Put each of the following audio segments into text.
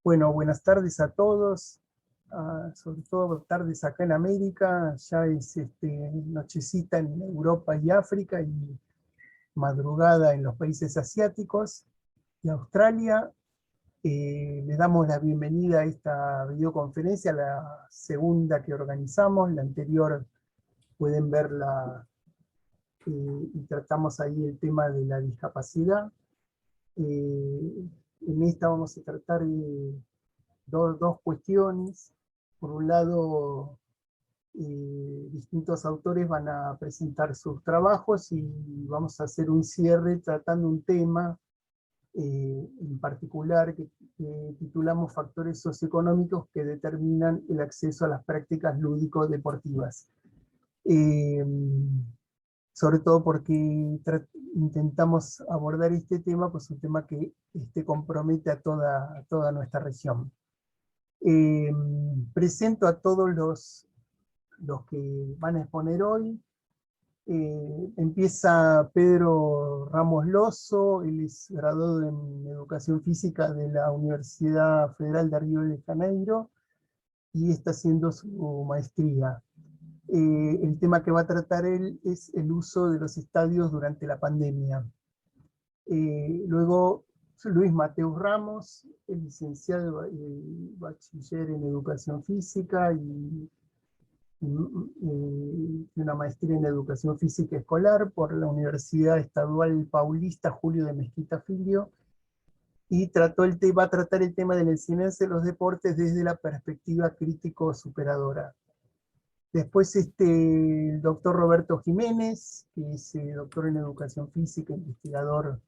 Bueno, buenas tardes a todos, sobre todo tardes acá en América, ya es nochecita en Europa y África y madrugada en los países asiáticos y Australia. Les damos la bienvenida a esta videoconferencia, la segunda que organizamos. La anterior pueden verla y tratamos ahí el tema de la discapacidad. En esta vamos a tratar dos cuestiones. Por un lado, distintos autores van a presentar sus trabajos y vamos a hacer un cierre tratando un tema en particular que titulamos Factores socioeconómicos que determinan el acceso a las prácticas lúdico-deportivas. Sobre todo porque intentamos abordar este tema, pues un tema que compromete a toda nuestra región. Presento a todos los que van a exponer hoy. Empieza Pedro Ramos Lozo. Él es graduado en Educación Física de la Universidad Federal de Río de Janeiro y está haciendo su maestría. El tema que va a tratar él es el uso de los estadios durante la pandemia. Luego Luis Mateus Ramos, el licenciado bachiller en Educación Física y una maestría en Educación Física Escolar por la Universidad Estadual Paulista Julio de Mesquita Filho, y va a tratar el tema de la enseñanza de los deportes desde la perspectiva crítico-superadora. Después el doctor Roberto Jiménez, que es doctor en Educación Física, investigador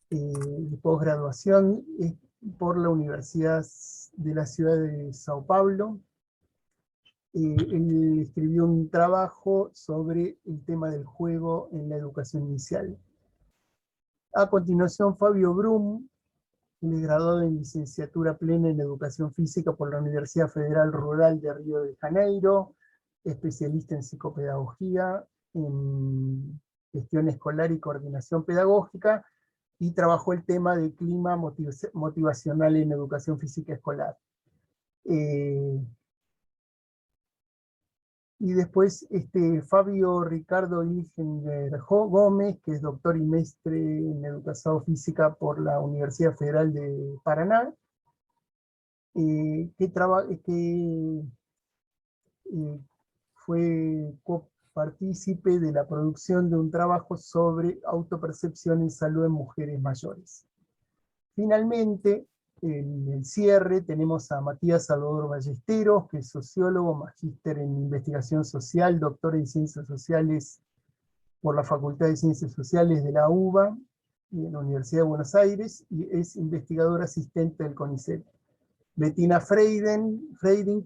de posgraduación por la Universidad de la Ciudad de Sao Paulo. Él escribió un trabajo sobre el tema del juego en la educación inicial. A continuación, Fabio Brum, él es graduado en licenciatura plena en Educación Física por la Universidad Federal Rural de Río de Janeiro, especialista en psicopedagogía, en gestión escolar y coordinación pedagógica, y trabajó el tema del clima motivacional en educación física escolar. Y después Fabio Ricardo Illinger Gómez, que es doctor y maestre en Educación Física por la Universidad Federal de Paraná, que fue copartícipe de la producción de un trabajo sobre autopercepción en salud en mujeres mayores. Finalmente, en el cierre tenemos a Matías Salvador Ballesteros, que es sociólogo, magíster en investigación social, doctor en ciencias sociales por la Facultad de Ciencias Sociales de la UBA y en la Universidad de Buenos Aires, y es investigador asistente del CONICET. Bettina Freidin,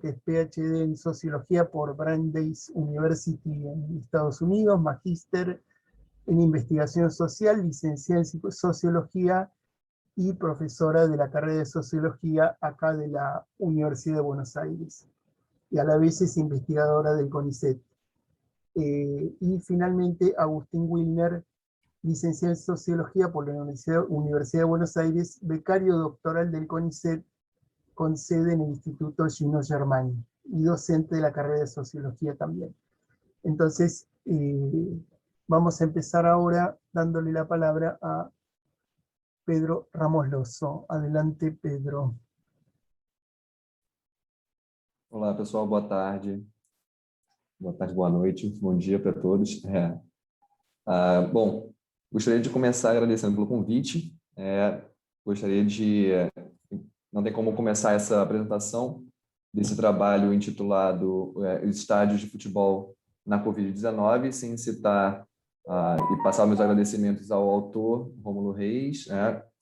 que es PhD en Sociología por Brandeis University en Estados Unidos, magíster en Investigación Social, licenciada en Sociología y profesora de la carrera de Sociología acá de la Universidad de Buenos Aires. Y a la vez es investigadora del CONICET. Y finalmente Agustín Wilner, licenciado en Sociología por la Universidad de Buenos Aires, becario doctoral del CONICET con sede en el Instituto Gino Germani y docente de la carrera de Sociología también. Entonces, vamos a empezar ahora dándole la palabra a Pedro Ramos Lozo. Adelante, Pedro. Olá, pessoal, boa tarde. Boa tarde, boa noite, bom dia para todos. Bom, gostaria de começar agradecendo pelo convite. Não tem como começar essa apresentação desse trabalho intitulado Os Estádios de Futebol na Covid-19, sem citar e passar meus agradecimentos ao autor, Rômulo Reis,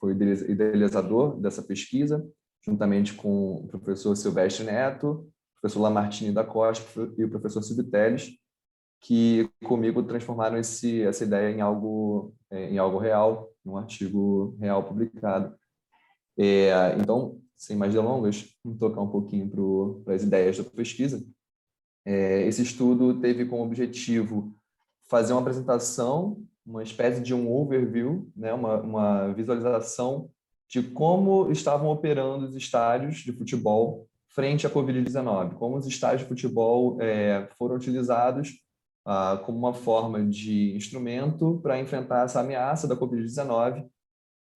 foi o idealizador dessa pesquisa, juntamente com o professor Silvestre Neto, o professor Lamartine da Costa e o professor Silvio Teles, que comigo transformaram essa ideia em algo real, num artigo real publicado. Então, sem mais delongas, vamos tocar um pouquinho para as ideias da pesquisa. Esse estudo teve como objetivo fazer uma apresentação, uma espécie de um overview, né, uma visualização de como estavam operando os estádios de futebol frente à Covid-19, como os estádios de futebol foram utilizados como uma forma de instrumento para enfrentar essa ameaça da Covid-19.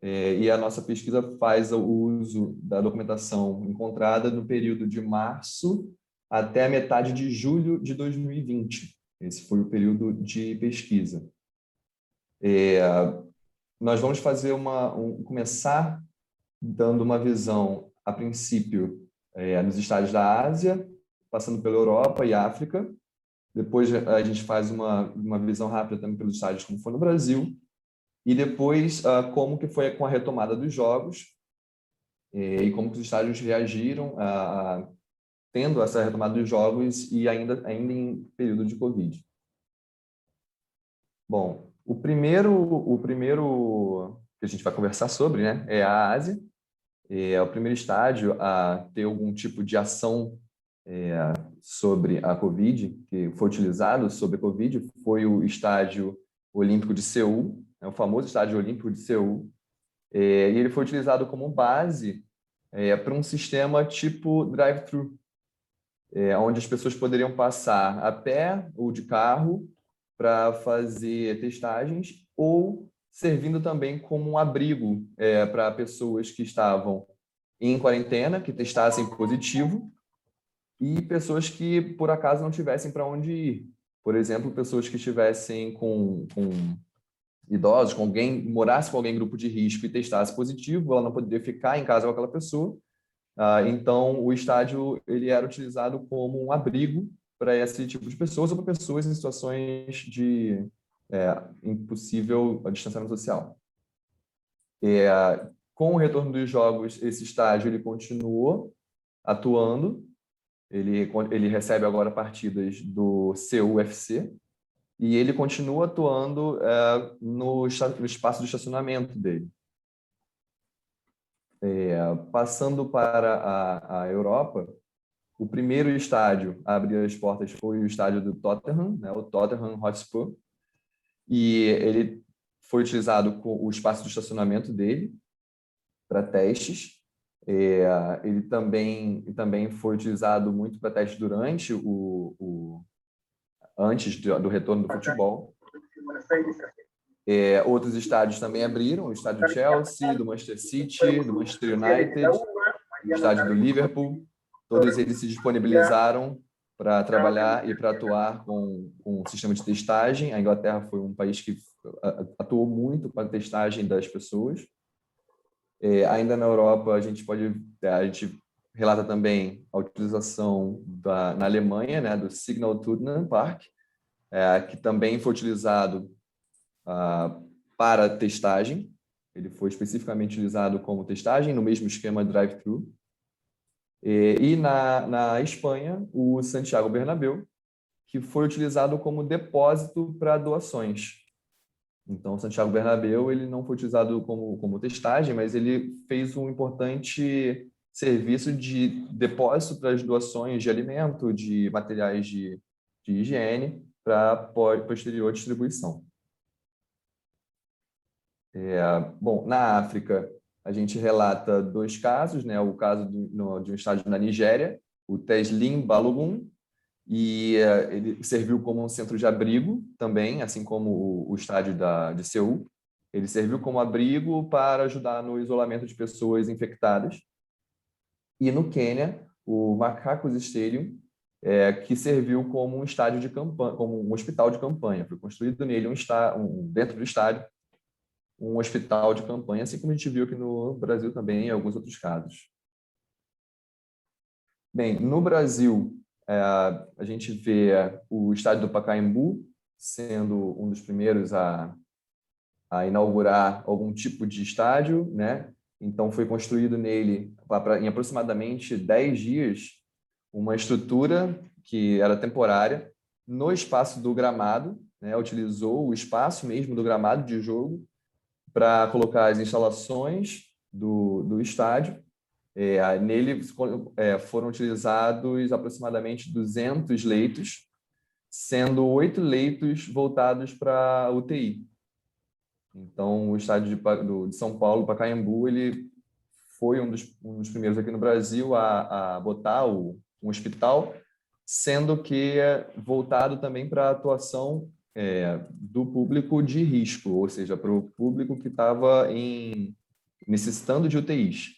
E a nossa pesquisa faz o uso da documentação encontrada no período de março até a metade de julho de 2020. Esse foi o período de pesquisa. Nós vamos fazer começar dando uma visão, a princípio, nos estádios da Ásia, passando pela Europa e África. Depois a gente faz uma visão rápida também pelos estádios como foi no Brasil. E depois, como que foi com a retomada dos jogos e como que os estádios reagiram tendo essa retomada dos jogos e ainda em período de Covid. Bom, o primeiro que a gente vai conversar sobre, né, é a Ásia. É o primeiro estádio a ter algum tipo de ação sobre a Covid, que foi utilizado sobre a Covid, foi o Estádio Olímpico de Seul, o famoso Estádio Olímpico de Seul, e ele foi utilizado como base para um sistema tipo drive-thru, onde as pessoas poderiam passar a pé ou de carro para fazer testagens, ou servindo também como um abrigo para pessoas que estavam em quarentena, que testassem positivo, e pessoas que, por acaso, não tivessem para onde ir. Por exemplo, pessoas que estivessem com idosos, com alguém, morasse com alguém em grupo de risco e testasse positivo, ela não poderia ficar em casa com aquela pessoa. Então, o estádio ele era utilizado como um abrigo para esse tipo de pessoas ou para pessoas em situações de impossível distanciamento social. Com o retorno dos jogos, esse estádio ele continuou atuando. Ele recebe agora partidas do Seul FC e ele continua atuando no espaço de estacionamento dele. Passando para a Europa, o primeiro estádio a abrir as portas foi o estádio do Tottenham, né, o Tottenham Hotspur, e ele foi utilizado com o espaço de estacionamento dele para testes. Ele também foi utilizado muito para testes durante antes do retorno do futebol. Outros estádios também abriram, o estádio do Chelsea, do Manchester City, do Manchester United, o estádio do Liverpool. Todos eles se disponibilizaram para trabalhar e para atuar com um sistema de testagem. A Inglaterra foi um país que atuou muito com a testagem das pessoas. Ainda na Europa, a gente relata também a utilização na Alemanha, né, do Signal Iduna Park, que também foi utilizado para testagem. Ele foi especificamente utilizado como testagem, no mesmo esquema drive-thru. E na Espanha, o Santiago Bernabéu, que foi utilizado como depósito para doações. Então, o Santiago Bernabéu ele não foi utilizado como testagem, mas ele fez um importante serviço de depósito para as doações de alimento, de materiais de higiene, para posterior distribuição. Bom, na África, a gente relata 2 casos, né? O caso de um estádio na Nigéria, o Teslim Balogun, e ele serviu como um centro de abrigo também, assim como o estádio de Seul. Ele serviu como abrigo para ajudar no isolamento de pessoas infectadas. E no Quênia, o Macacos Stadium, que serviu como um estádio de campanha, como um hospital de campanha. Foi construído nele dentro do estádio um hospital de campanha, assim como a gente viu aqui no Brasil também em alguns outros casos. Bem, no Brasil, a gente vê o estádio do Pacaembu sendo um dos primeiros a inaugurar algum tipo de estádio, né? Então, foi construído nele, em aproximadamente 10 dias, uma estrutura que era temporária no espaço do gramado, né? Utilizou o espaço mesmo do gramado de jogo para colocar as instalações do estádio. Nele foram utilizados aproximadamente 200 leitos, sendo 8 leitos voltados para UTI. Então, o estádio de São Paulo, Pacaembu, ele foi um dos primeiros aqui no Brasil a botar um hospital, sendo que é voltado também para a atuação do público de risco, ou seja, para o público que estava necessitando de UTIs.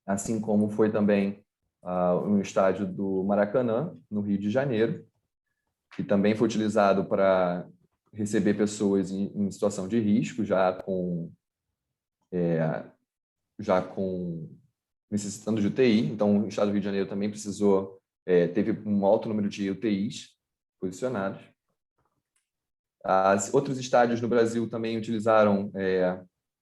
Assim como foi também no estádio do Maracanã, no Rio de Janeiro, que também foi utilizado para receber pessoas em situação de risco, já com necessitando de UTI. Então, o estado do Rio de Janeiro também teve um alto número de UTIs posicionados. Outros estádios no Brasil também utilizaram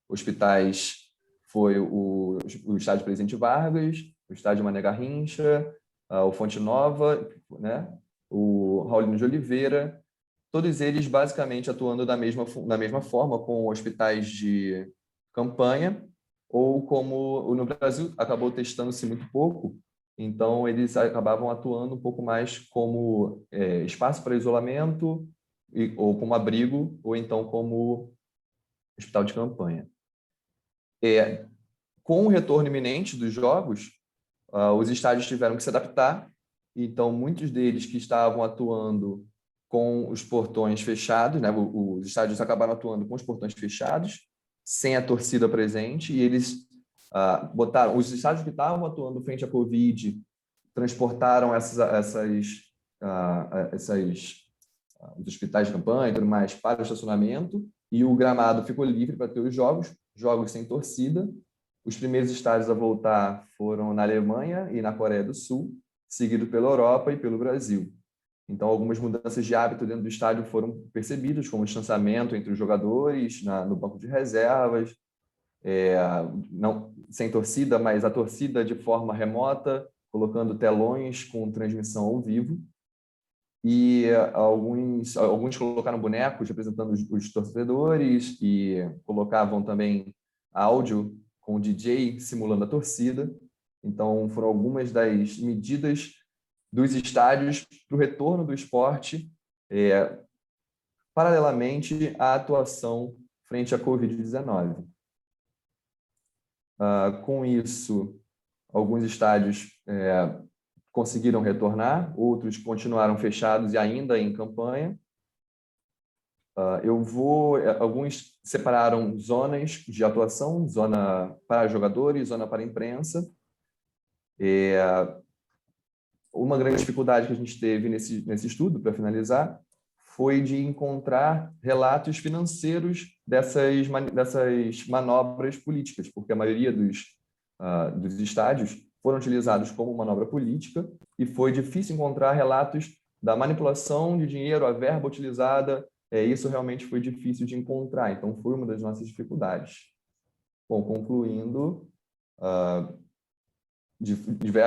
hospitais, foi o estádio Presidente Vargas, o estádio Mané Garrincha, o Fonte Nova, né? O Raulino de Oliveira, todos eles basicamente atuando da mesma forma, com hospitais de campanha, ou como no Brasil acabou testando-se muito pouco, então eles acabavam atuando um pouco mais como espaço para isolamento, ou como abrigo, ou então como hospital de campanha. Com o retorno iminente dos jogos, os estádios tiveram que se adaptar, então muitos deles que estavam atuando com os portões fechados, né? Os estádios acabaram atuando com os portões fechados, sem a torcida presente, e eles botaram os estádios que estavam atuando frente à Covid, transportaram os hospitais de campanha e tudo mais para o estacionamento, e o gramado ficou livre para ter os jogos sem torcida. Os primeiros estádios a voltar foram na Alemanha e na Coreia do Sul, seguido pela Europa e pelo Brasil. Então, algumas mudanças de hábito dentro do estádio foram percebidas, como o distanciamento entre os jogadores, no banco de reservas, não, sem torcida, mas a torcida de forma remota, colocando telões com transmissão ao vivo. E alguns colocaram bonecos representando os torcedores e colocavam também áudio com o DJ simulando a torcida. Então, foram algumas das medidas dos estádios para o retorno do esporte, paralelamente à atuação frente à Covid-19. Com isso, alguns estádios conseguiram retornar, outros continuaram fechados e ainda em campanha. Alguns separaram zonas de atuação, zona para jogadores, zona para imprensa. Uma grande dificuldade que a gente teve nesse estudo, para finalizar, foi de encontrar relatos financeiros dessas manobras políticas, porque a maioria dos estádios foram utilizados como manobra política, e foi difícil encontrar relatos da manipulação de dinheiro, a verba utilizada. Isso realmente foi difícil de encontrar, então foi uma das nossas dificuldades. Bom, concluindo,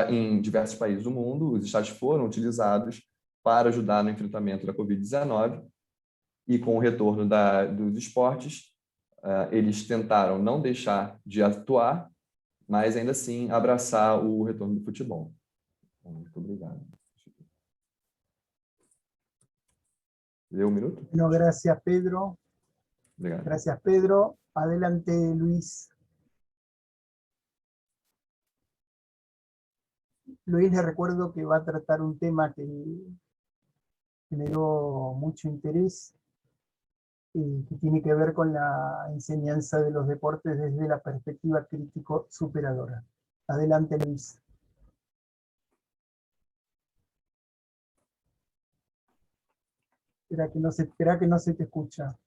em diversos países do mundo, os estádios foram utilizados para ajudar no enfrentamento da Covid-19, e com o retorno dos esportes, eles tentaram não deixar de atuar, mas ainda assim abraçar o retorno do futebol. Muito obrigado. Deu um minuto? Bueno, gracias, Pedro. Obrigado. Gracias, Pedro. Adelante, Luis. Luis, le recuerdo que va a tratar un tema que generó mucho interés, que tiene que ver con la enseñanza de los deportes desde la perspectiva crítico superadora. Adelante, Luis. Espera que no se te escucha.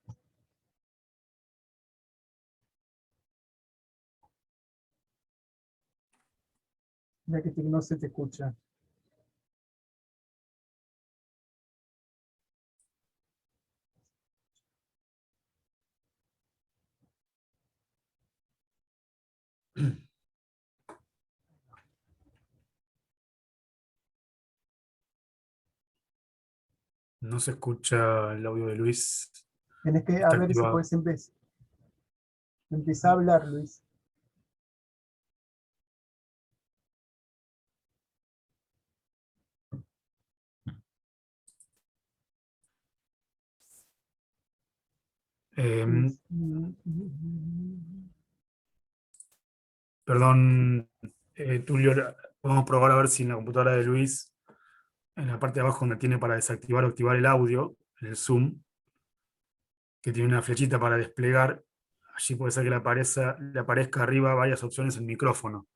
Espera que no se te escucha. No se escucha el audio de Luis. Tenés que, a Está ver si activado. puedes empezar a hablar, Luis. Em, Perdón, Tulio, vamos a probar a ver si en la computadora de Luis, en la parte de abajo donde tiene para desactivar o activar el audio, en el Zoom, que tiene una flechita para desplegar, allí puede ser que le aparezca arriba varias opciones en micrófono.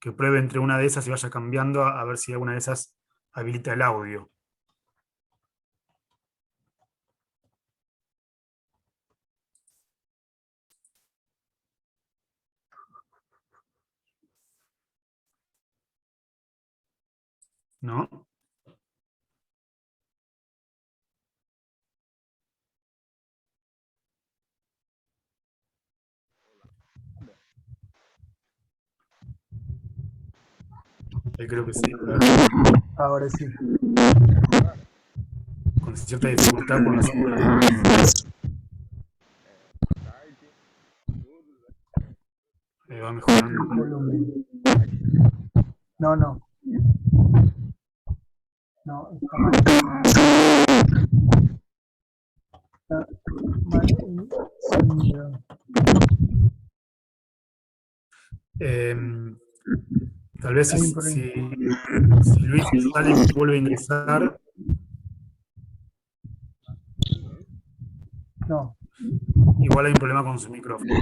Que pruebe entre una de esas y vaya cambiando a ver si alguna de esas habilita el audio. ¿No? Creo que sí. A ver, Ahora sí. con cierta dificultad por las... va mejorando. Volumen. No, no. No, está mal. Está mal el sonido. Tal vez Hay un si Luis sale y vuelve a ingresar. No, Igual hay un problema con su micrófono.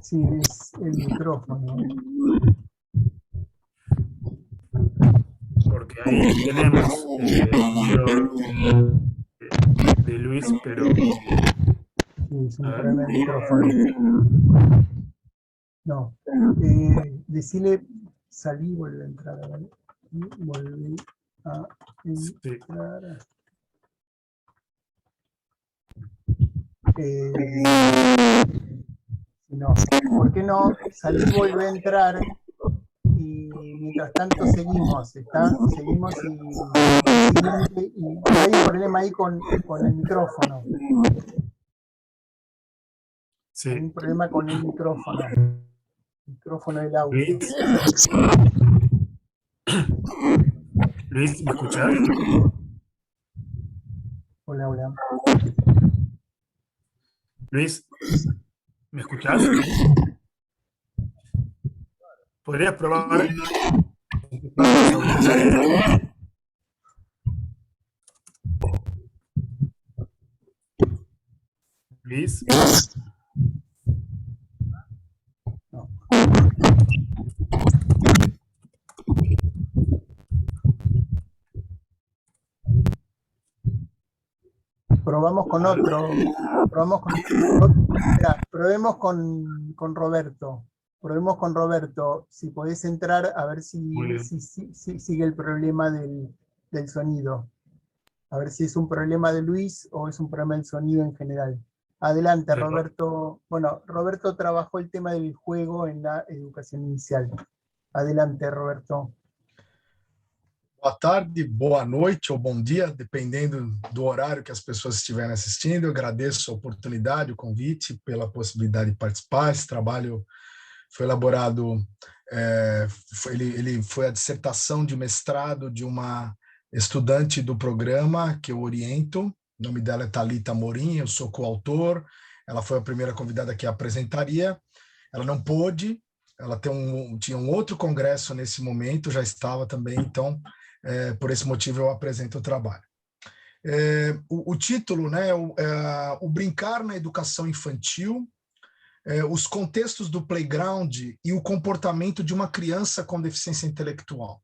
sí, es el micrófono. Porque ahí tenemos el número de Luis, pero Sí, es un a ver. problema de micrófono. No. Decile, salí y vuelve a entrar. ¿Vale? Y volví a Sí. entrar. No, ¿por qué no salir y volver a entrar? Y mientras tanto seguimos, seguimos y hay un problema ahí con el micrófono. Sí. Hay un problema con el micrófono del audio. Luis, ¿me escuchás? Hola, hola. Luis, ¿me escuchás? ¿Podrías probar? Luis. No. Probamos con otro. Probemos con Roberto. Probemos con Roberto. Si podés entrar a ver si sigue el problema del sonido. A ver si es un problema de Luis o es un problema del sonido en general. Adelante, Roberto. Bueno, Roberto trabajó el tema del juego en la educación inicial. Adelante, Roberto. Boa tarde, boa noite ou bom dia, dependendo do horário que as pessoas estiverem assistindo. Eu agradeço a oportunidade, o convite, pela possibilidade de participar. Esse trabalho foi elaborado, ele foi a dissertação de mestrado de uma estudante do programa que eu oriento. O nome dela é Thalita Amorim, eu sou coautor. Ela foi a primeira convidada que a apresentaria. Ela não pôde, ela tinha um outro congresso nesse momento, já estava também, então... por esse motivo eu apresento o trabalho. O título, né, o brincar na educação infantil, os contextos do playground e o comportamento de uma criança com deficiência intelectual.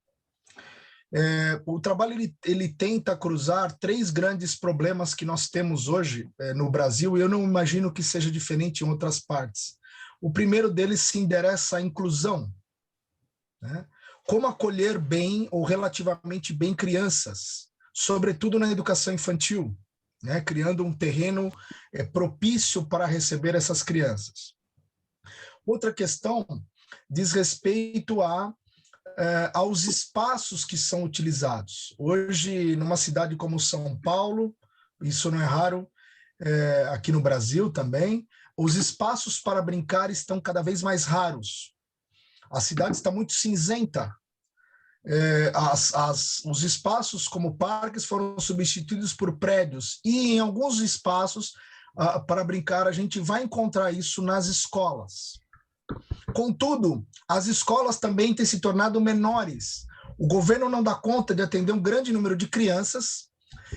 O trabalho ele tenta cruzar 3 grandes problemas que nós temos hoje no Brasil, e eu não imagino que seja diferente em outras partes. O primeiro deles se endereça à inclusão, né? Como acolher bem ou relativamente bem crianças, sobretudo na educação infantil, né? Criando um terreno propício para receber essas crianças. Outra questão diz respeito aos espaços que são utilizados. Hoje, numa cidade como São Paulo, isso não é raro, aqui no Brasil também, os espaços para brincar estão cada vez mais raros. A cidade está muito cinzenta. Os espaços como parques foram substituídos por prédios, e em alguns espaços para brincar a gente vai encontrar isso nas escolas. Contudo, as escolas também têm se tornado menores. O governo não dá conta de atender um grande número de crianças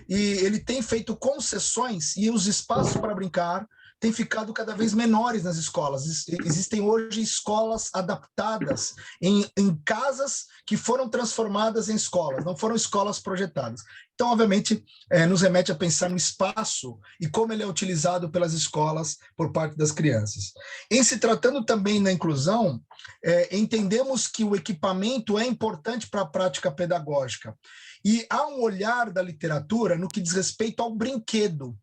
e ele tem feito concessões e os espaços para brincar têm ficado cada vez menores nas escolas. Existem hoje escolas adaptadas em casas que foram transformadas em escolas, não foram escolas projetadas. Então, obviamente, nos remete a pensar no espaço e como ele é utilizado pelas escolas por parte das crianças. Em se tratando também da inclusão, entendemos que o equipamento é importante para a prática pedagógica. E há um olhar da literatura no que diz respeito ao brinquedo,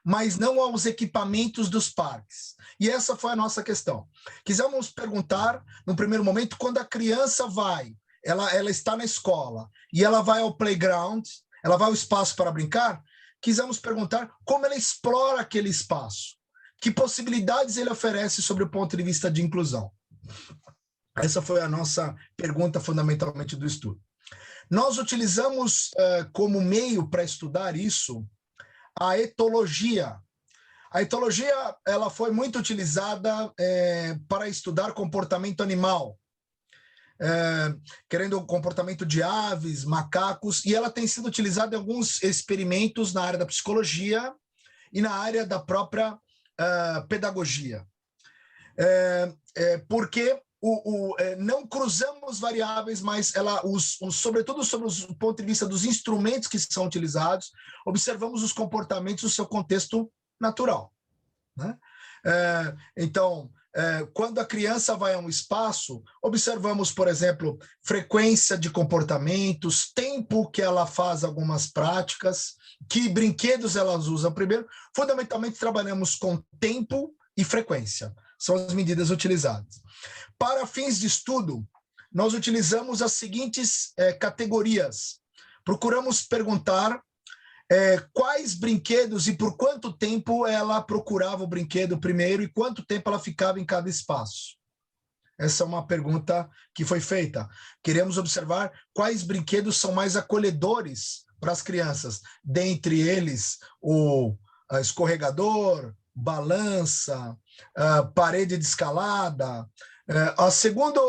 mas não aos equipamentos dos parques. E essa foi a nossa questão. Quisemos perguntar, no primeiro momento, quando a criança vai, ela está na escola, e ela vai ao playground, ela vai ao espaço para brincar, quisemos perguntar como ela explora aquele espaço, que possibilidades ele oferece sobre o ponto de vista de inclusão. Essa foi a nossa pergunta, fundamentalmente, do estudo. Nós utilizamos como meio para estudar isso a etologia. A etologia ela foi muito utilizada para estudar comportamento animal, querendo o comportamento de aves, macacos, e ela tem sido utilizada em alguns experimentos na área da psicologia e na área da própria pedagogia. Porque não cruzamos variáveis, mas sobretudo sobre o ponto de vista dos instrumentos que são utilizados, observamos os comportamentos no seu contexto natural, né? Então, quando a criança vai a um espaço, observamos, por exemplo, frequência de comportamentos, tempo que ela faz algumas práticas, que brinquedos elas usam primeiro. Fundamentalmente, trabalhamos com tempo e frequência. São as medidas utilizadas. Para fins de estudo, nós utilizamos as seguintes categorias. Procuramos perguntar quais brinquedos e por quanto tempo ela procurava o brinquedo primeiro e quanto tempo ela ficava em cada espaço. Essa é uma pergunta que foi feita. Queremos observar quais brinquedos são mais acolhedores para as crianças. Dentre eles, o escorregador, balança, parede de escalada. A segunda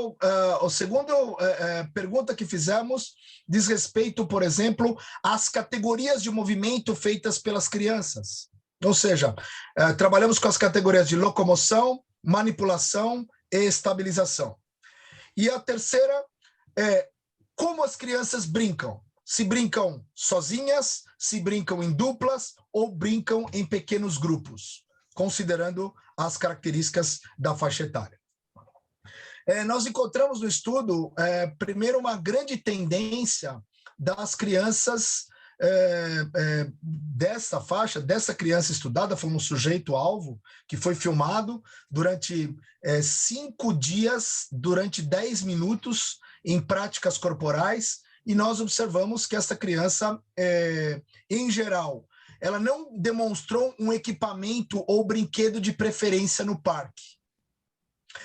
pergunta que fizemos diz respeito, por exemplo, às categorias de movimento feitas pelas crianças. Ou seja, trabalhamos com as categorias de locomoção, manipulação e estabilização. E a terceira é como as crianças brincam. Se brincam sozinhas, se brincam em duplas ou brincam em pequenos grupos, considerando as características da faixa etária. Nós encontramos no estudo, primeiro, uma grande tendência das crianças dessa faixa, dessa criança estudada, foi um sujeito-alvo que foi filmado durante 5 dias, durante 10 minutos, em práticas corporais, e nós observamos que essa criança, em geral, ela não demonstrou um equipamento ou brinquedo de preferência no parque,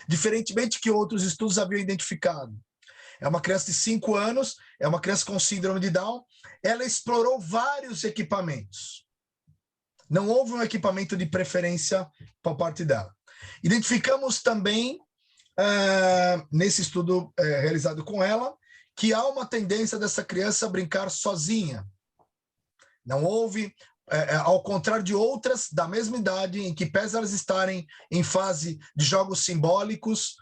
diferentemente que outros estudos haviam identificado. É uma criança de 5 anos, é uma criança com síndrome de Down, ela explorou vários equipamentos. Não houve um equipamento de preferência por parte dela. Identificamos também, nesse estudo realizado com ela, que há uma tendência dessa criança a brincar sozinha. Não houve, ao contrário de outras da mesma idade, em que, pese elas estarem em fase de jogos simbólicos,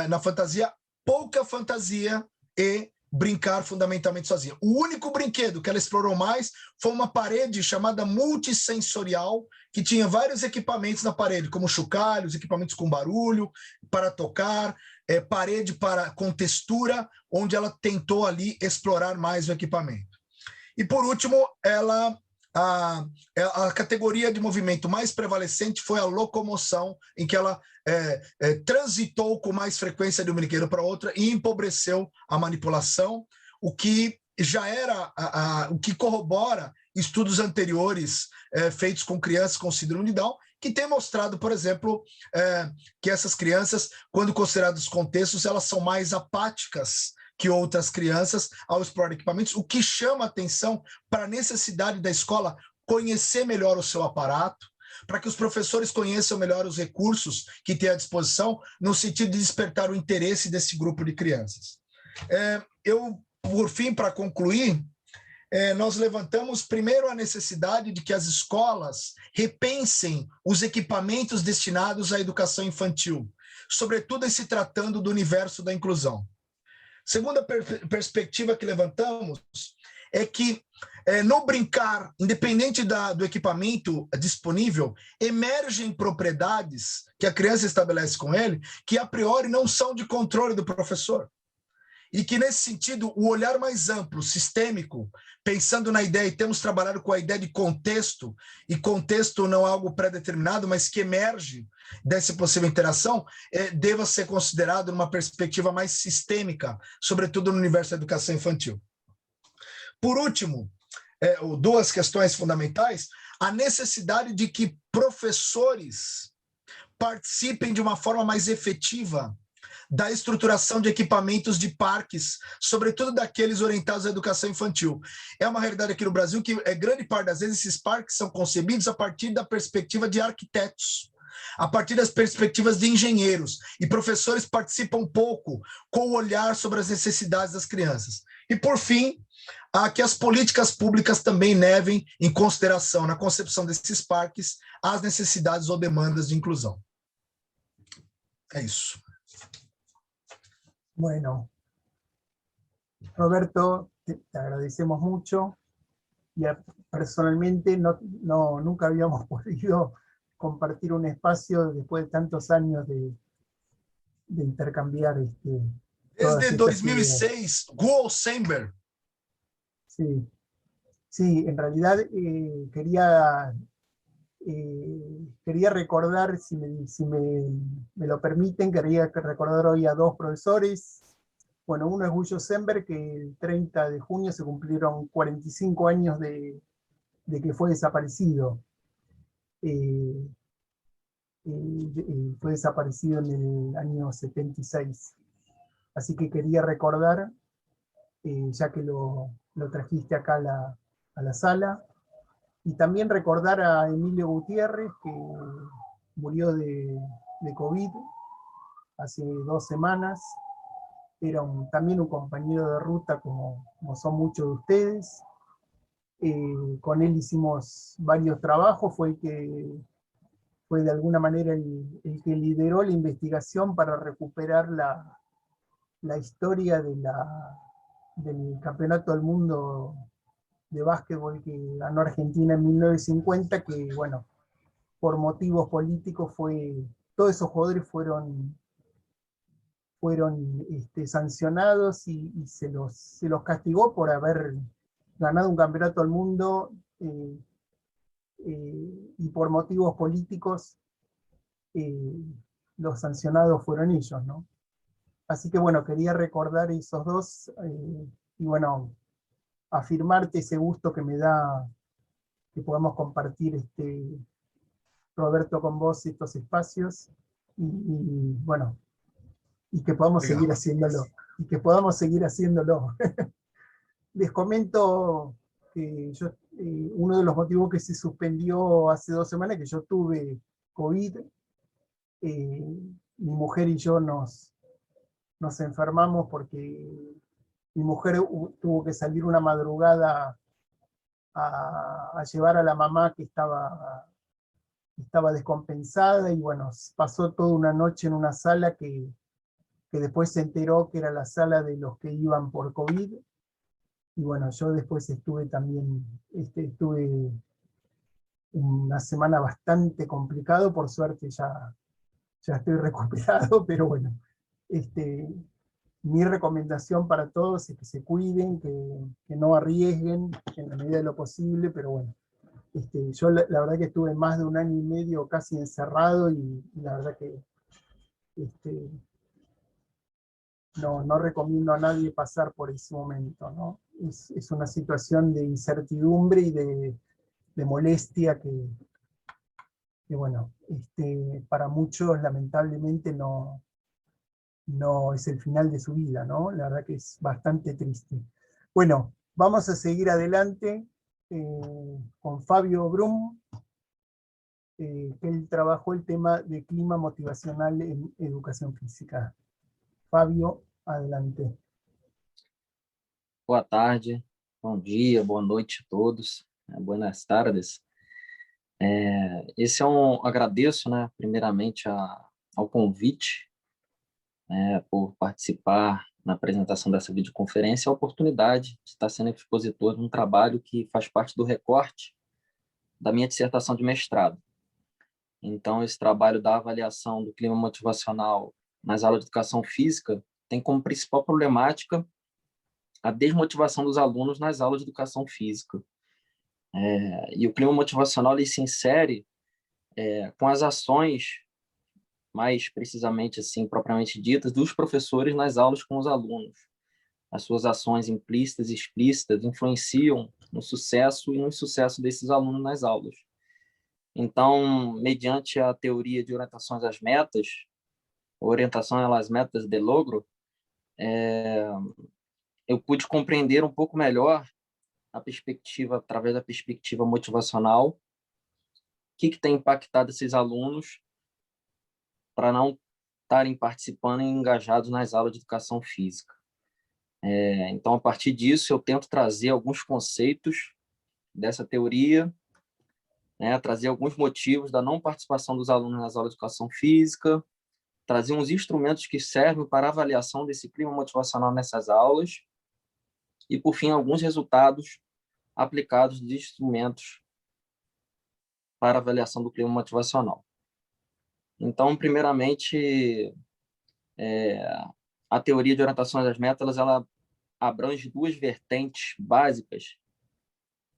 na fantasia, pouca fantasia e brincar fundamentalmente sozinha. O único brinquedo que ela explorou mais foi uma parede chamada multissensorial, que tinha vários equipamentos na parede, como chocalhos, equipamentos com barulho, para tocar, parede com textura, onde ela tentou ali explorar mais o equipamento. E, por último, a categoria de movimento mais prevalecente foi a locomoção, em que ela transitou com mais frequência de um brinquedo para outra e empobreceu a manipulação, o que já era o que corrobora estudos anteriores feitos com crianças com síndrome de Down, que tem mostrado, por exemplo, que essas crianças, quando consideradas contextos, elas são mais apáticas que outras crianças ao explorar equipamentos, o que chama atenção para a necessidade da escola conhecer melhor o seu aparato, para que os professores conheçam melhor os recursos que têm à disposição, no sentido de despertar o interesse desse grupo de crianças. Por fim, para concluir, nós levantamos primeiro a necessidade de que as escolas repensem os equipamentos destinados à educação infantil, sobretudo em se tratando do universo da inclusão. Segunda perspectiva que levantamos é que no brincar, independente do equipamento disponível, emergem propriedades que a criança estabelece com ele, que a priori não são de controle do professor. E que, nesse sentido, o olhar mais amplo, sistêmico, pensando na ideia, e temos trabalhado com a ideia de contexto, e contexto não é algo pré-determinado, mas que emerge dessa possível interação, deva ser considerado numa perspectiva mais sistêmica, sobretudo no universo da educação infantil. Por último, duas questões fundamentais: a necessidade de que professores participem de uma forma mais efetiva da estruturação de equipamentos de parques, sobretudo daqueles orientados à educação infantil. É uma realidade aqui no Brasil que, grande parte das vezes, esses parques são concebidos a partir da perspectiva de arquitetos, a partir das perspectivas de engenheiros, e professores participam pouco com o olhar sobre as necessidades das crianças. E, por fim, que as políticas públicas também levem em consideração, na concepção desses parques, as necessidades ou demandas de inclusão. É isso. Bueno, Roberto, te agradecemos mucho. Y personalmente nunca habíamos podido compartir un espacio después de tantos años de intercambiar. Desde 2006, Guo Sember. Sí, sí, en realidad quería recordar, si me lo permiten, quería recordar hoy a dos profesores. Bueno, uno es Guyo Sember, que el 30 de junio se cumplieron 45 años de que fue desaparecido. Fue desaparecido en el año 76. Así que quería recordar, ya que lo trajiste acá a la sala, y también recordar a Emilio Gutiérrez, que murió de COVID hace 2 semanas. Era también un compañero de ruta como son muchos de ustedes. Con él hicimos varios trabajos, fue de alguna manera el que lideró la investigación para recuperar la historia del Campeonato del Mundo de básquetbol que ganó Argentina en 1950, que bueno, por motivos políticos todos esos jugadores fueron sancionados y se los castigó por haber ganado un campeonato del mundo, y por motivos políticos los sancionados fueron ellos, ¿no? Así que bueno, quería recordar esos dos, y bueno, afirmarte ese gusto que me da que podamos compartir, Roberto, con vos estos espacios, y bueno, y que podamos seguir haciéndolo, Les comento que uno de los motivos que se suspendió hace 2 semanas, que yo tuve COVID, mi mujer y yo nos enfermamos porque mi mujer tuvo que salir una madrugada a llevar a la mamá que estaba descompensada, y bueno, pasó toda una noche en una sala que después se enteró que era la sala de los que iban por COVID, y bueno, yo después estuve una semana bastante complicado. Por suerte ya estoy recuperado, pero bueno, mi recomendación para todos es que se cuiden, que no arriesguen en la medida de lo posible, pero bueno, yo la verdad que estuve más de 1 año y medio casi encerrado, y la verdad que no recomiendo a nadie pasar por ese momento, ¿no? Es una situación de incertidumbre y de molestia que bueno, para muchos lamentablemente no es el final de su vida, ¿no? La verdad que es bastante triste. Bueno, vamos a seguir adelante con Fabio Brum, que él trabajó el tema de clima motivacional en educación física. Fabio, adelante. Boa tarde, bom dia, boa noite a todos, buenas tardes. Agradeço, né, primeiramente ao convite, por participar na apresentação dessa videoconferência, a oportunidade de estar sendo expositor de um trabalho que faz parte do recorte da minha dissertação de mestrado. Então, esse trabalho da avaliação do clima motivacional nas aulas de educação física tem como principal problemática a desmotivação dos alunos nas aulas de educação física. E o clima motivacional ele se insere com as ações, mais precisamente assim, propriamente ditas, dos professores nas aulas com os alunos. As suas ações implícitas e explícitas influenciam no sucesso e no insucesso desses alunos nas aulas. Então, mediante a teoria de orientações às metas, orientação às metas de logro, eu pude compreender um pouco melhor a perspectiva, através da perspectiva motivacional, o que tem impactado esses alunos para não estarem participando e engajados nas aulas de educação física. Então, a partir disso, eu tento trazer alguns conceitos dessa teoria, trazer alguns motivos da não participação dos alunos nas aulas de educação física, trazer uns instrumentos que servem para a avaliação desse clima motivacional nessas aulas e, por fim, alguns resultados aplicados de instrumentos para avaliação do clima motivacional. Então, primeiramente, a teoria de orientações às metas, ela abrange duas vertentes básicas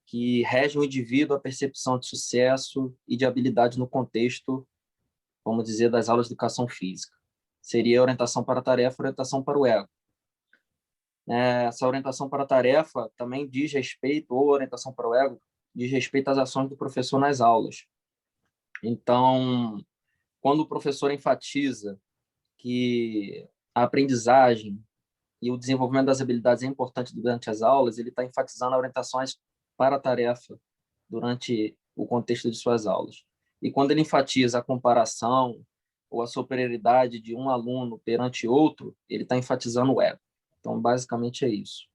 que regem o indivíduo a percepção de sucesso e de habilidade no contexto, vamos dizer, das aulas de educação física. Seria a orientação para a tarefa e a orientação para o ego. Essa orientação para a tarefa também diz respeito, ou orientação para o ego, diz respeito às ações do professor nas aulas. Então, quando o professor enfatiza que a aprendizagem e o desenvolvimento das habilidades é importante durante as aulas, ele está enfatizando orientações para a tarefa durante o contexto de suas aulas. E quando ele enfatiza a comparação ou a superioridade de um aluno perante outro, ele está enfatizando o ego. Então, basicamente é isso.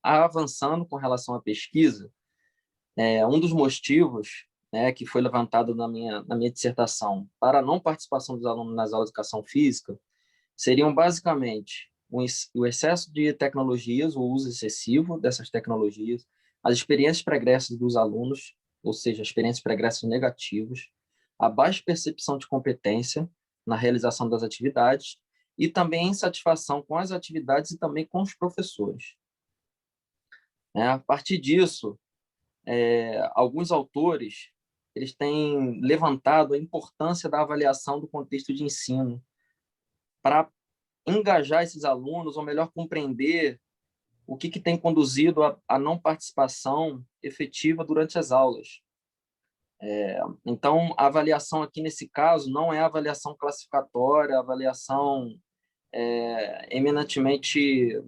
Avançando com relação à pesquisa, um dos motivos que foi levantado na minha dissertação para a não participação dos alunos nas aulas de educação física seriam basicamente o excesso de tecnologias, o uso excessivo dessas tecnologias, as experiências pregressas dos alunos, ou seja, experiências pregressas negativas, a baixa percepção de competência na realização das atividades e também a insatisfação com as atividades e também com os professores. A partir disso, alguns autores eles têm levantado a importância da avaliação do contexto de ensino para engajar esses alunos, ou melhor, compreender o que tem conduzido à não participação efetiva durante as aulas. Então, a avaliação aqui, nesse caso, não é a avaliação classificatória, a avaliação eminentemente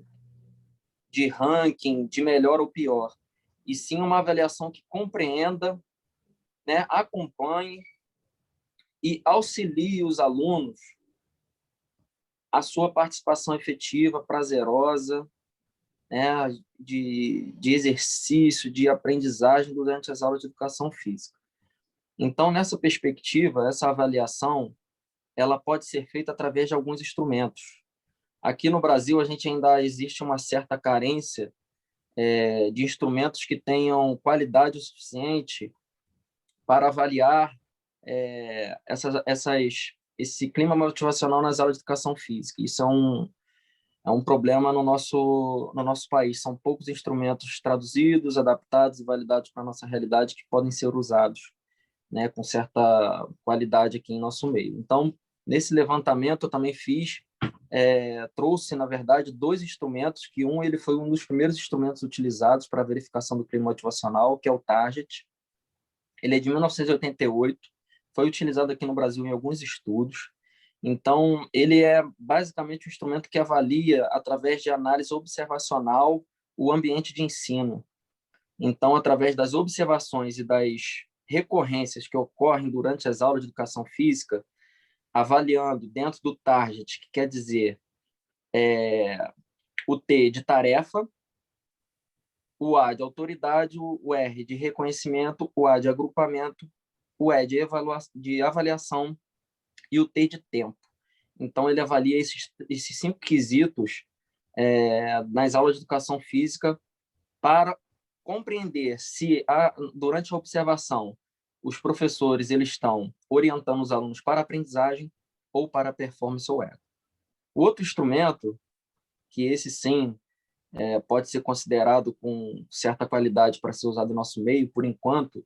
de ranking, de melhor ou pior, e sim uma avaliação que compreenda, acompanhe e auxilie os alunos a sua participação efetiva, prazerosa, de exercício, de aprendizagem durante as aulas de educação física. Então, nessa perspectiva, essa avaliação ela pode ser feita através de alguns instrumentos. Aqui no Brasil, a gente ainda existe uma certa carência de instrumentos que tenham qualidade o suficiente para avaliar esse clima motivacional nas aulas de educação física. Isso é um problema no nosso país. São poucos instrumentos traduzidos, adaptados e validados para a nossa realidade que podem ser usados com certa qualidade aqui em nosso meio. Então, nesse levantamento, eu também trouxe, na verdade, dois instrumentos, que ele foi um dos primeiros instrumentos utilizados para a verificação do clima motivacional, que é o Target. Ele é de 1988, foi utilizado aqui no Brasil em alguns estudos. Então, ele é basicamente um instrumento que avalia, através de análise observacional, o ambiente de ensino. Então, através das observações e das recorrências que ocorrem durante as aulas de educação física, avaliando dentro do target, que quer dizer o T de tarefa, o A de autoridade, o R de reconhecimento, o A de agrupamento, o E de avaliação e o T de tempo. Então, ele avalia esses 5 quesitos nas aulas de educação física para compreender se, durante a observação, os professores eles estão orientando os alunos para a aprendizagem ou para a performance ou ego. O outro instrumento, que esse sim pode ser considerado com certa qualidade para ser usado no nosso meio, por enquanto,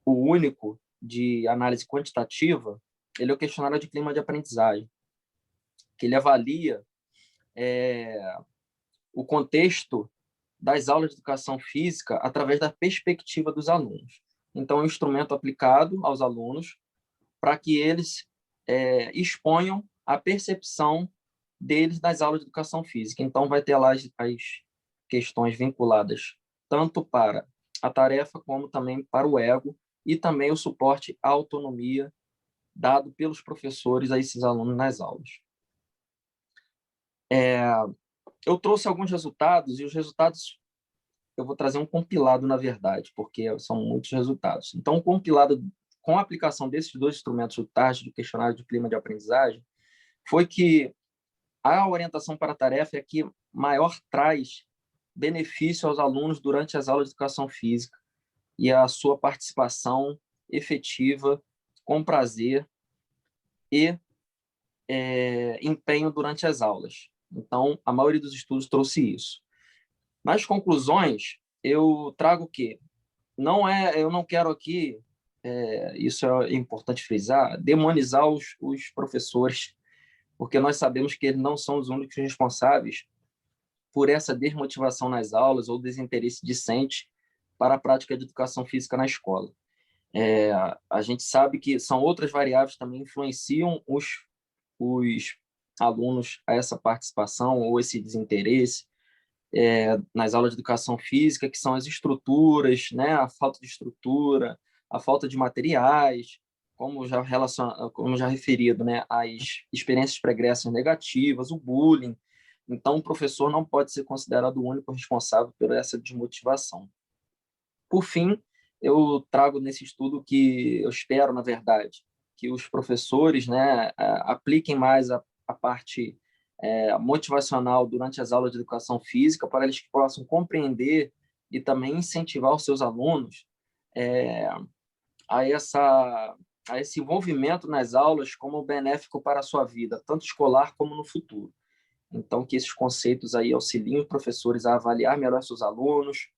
o único de análise quantitativa, ele é o questionário de clima de aprendizagem, que ele avalia o contexto das aulas de educação física através da perspectiva dos alunos. Então, é um instrumento aplicado aos alunos para que eles exponham a percepção deles nas aulas de educação física. Então, vai ter lá as questões vinculadas tanto para a tarefa como também para o ego e também o suporte à autonomia dado pelos professores a esses alunos nas aulas. Eu trouxe alguns resultados, e os resultados eu vou trazer um compilado, na verdade, porque são muitos resultados. Então, um compilado com a aplicação desses 2 instrumentos, o TARGET e o questionário de clima de aprendizagem, foi que a orientação para a tarefa é que maior traz benefício aos alunos durante as aulas de educação física e a sua participação efetiva, com prazer e empenho durante as aulas. Então, a maioria dos estudos trouxe isso. Nas conclusões, eu trago que eu não quero aqui, isso é importante frisar, demonizar os professores, porque nós sabemos que eles não são os únicos responsáveis por essa desmotivação nas aulas ou desinteresse discente para a prática de educação física na escola. A gente sabe que são outras variáveis que também influenciam os alunos a essa participação ou esse desinteresse nas aulas de educação física, que são as estruturas, né, a falta de estrutura, a falta de materiais, como já referido, né, as experiências pregressas negativas, o bullying. Então, o professor não pode ser considerado o único responsável por essa desmotivação. Por fim, eu trago nesse estudo que eu espero, na verdade, que os professores, né, apliquem mais a parte motivacional durante as aulas de educação física, para eles que possam compreender e também incentivar os seus alunos a esse envolvimento nas aulas como benéfico para a sua vida, tanto escolar como no futuro. Então, que esses conceitos aí auxiliem os professores a avaliar melhor seus alunos,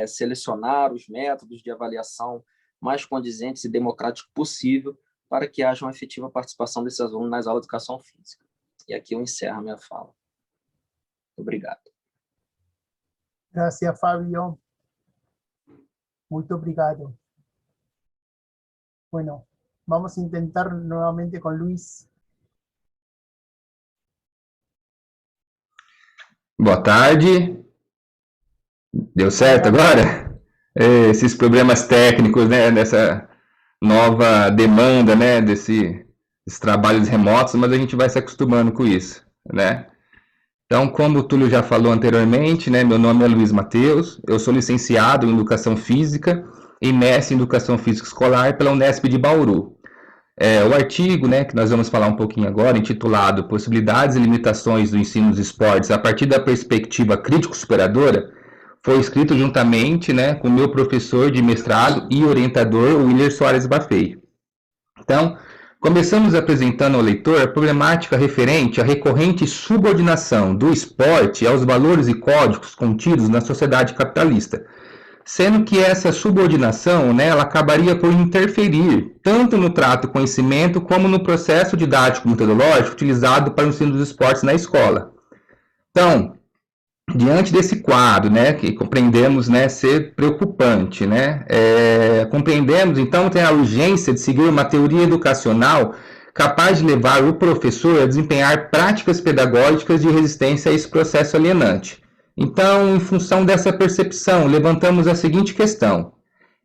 selecionar os métodos de avaliação mais condizentes e democráticos possível para que haja uma efetiva participação desses alunos nas aulas de educação física. E aqui eu encerro a minha fala. Obrigado. Gracias, Fabio. Muito obrigado. Bueno, vamos a intentar nuevamente con Luis. Boa tarde. Deu certo agora? Esses problemas técnicos, né, dessa nova demanda, né, desses trabalhos remotos, mas a gente vai se acostumando com isso, né? Então, como o Túlio já falou anteriormente, né, meu nome é Luiz Matheus, eu sou licenciado em Educação Física e mestre em Educação Física Escolar pela Unesp de Bauru. O artigo, né, que nós vamos falar um pouquinho agora, intitulado Possibilidades e Limitações do Ensino dos Esportes a partir da perspectiva crítico-superadora, foi escrito juntamente, né, com o meu professor de mestrado e orientador, Willer Soares Bafei. Então, começamos apresentando ao leitor a problemática referente à recorrente subordinação do esporte aos valores e códigos contidos na sociedade capitalista, sendo que essa subordinação, né, ela acabaria por interferir tanto no trato conhecimento como no processo didático-metodológico utilizado para o ensino dos esportes na escola. Então, diante desse quadro, né, que compreendemos, né, ser preocupante, né, compreendemos, então, tem a urgência de seguir uma teoria educacional capaz de levar o professor a desempenhar práticas pedagógicas de resistência a esse processo alienante. Então, em função dessa percepção, levantamos a seguinte questão: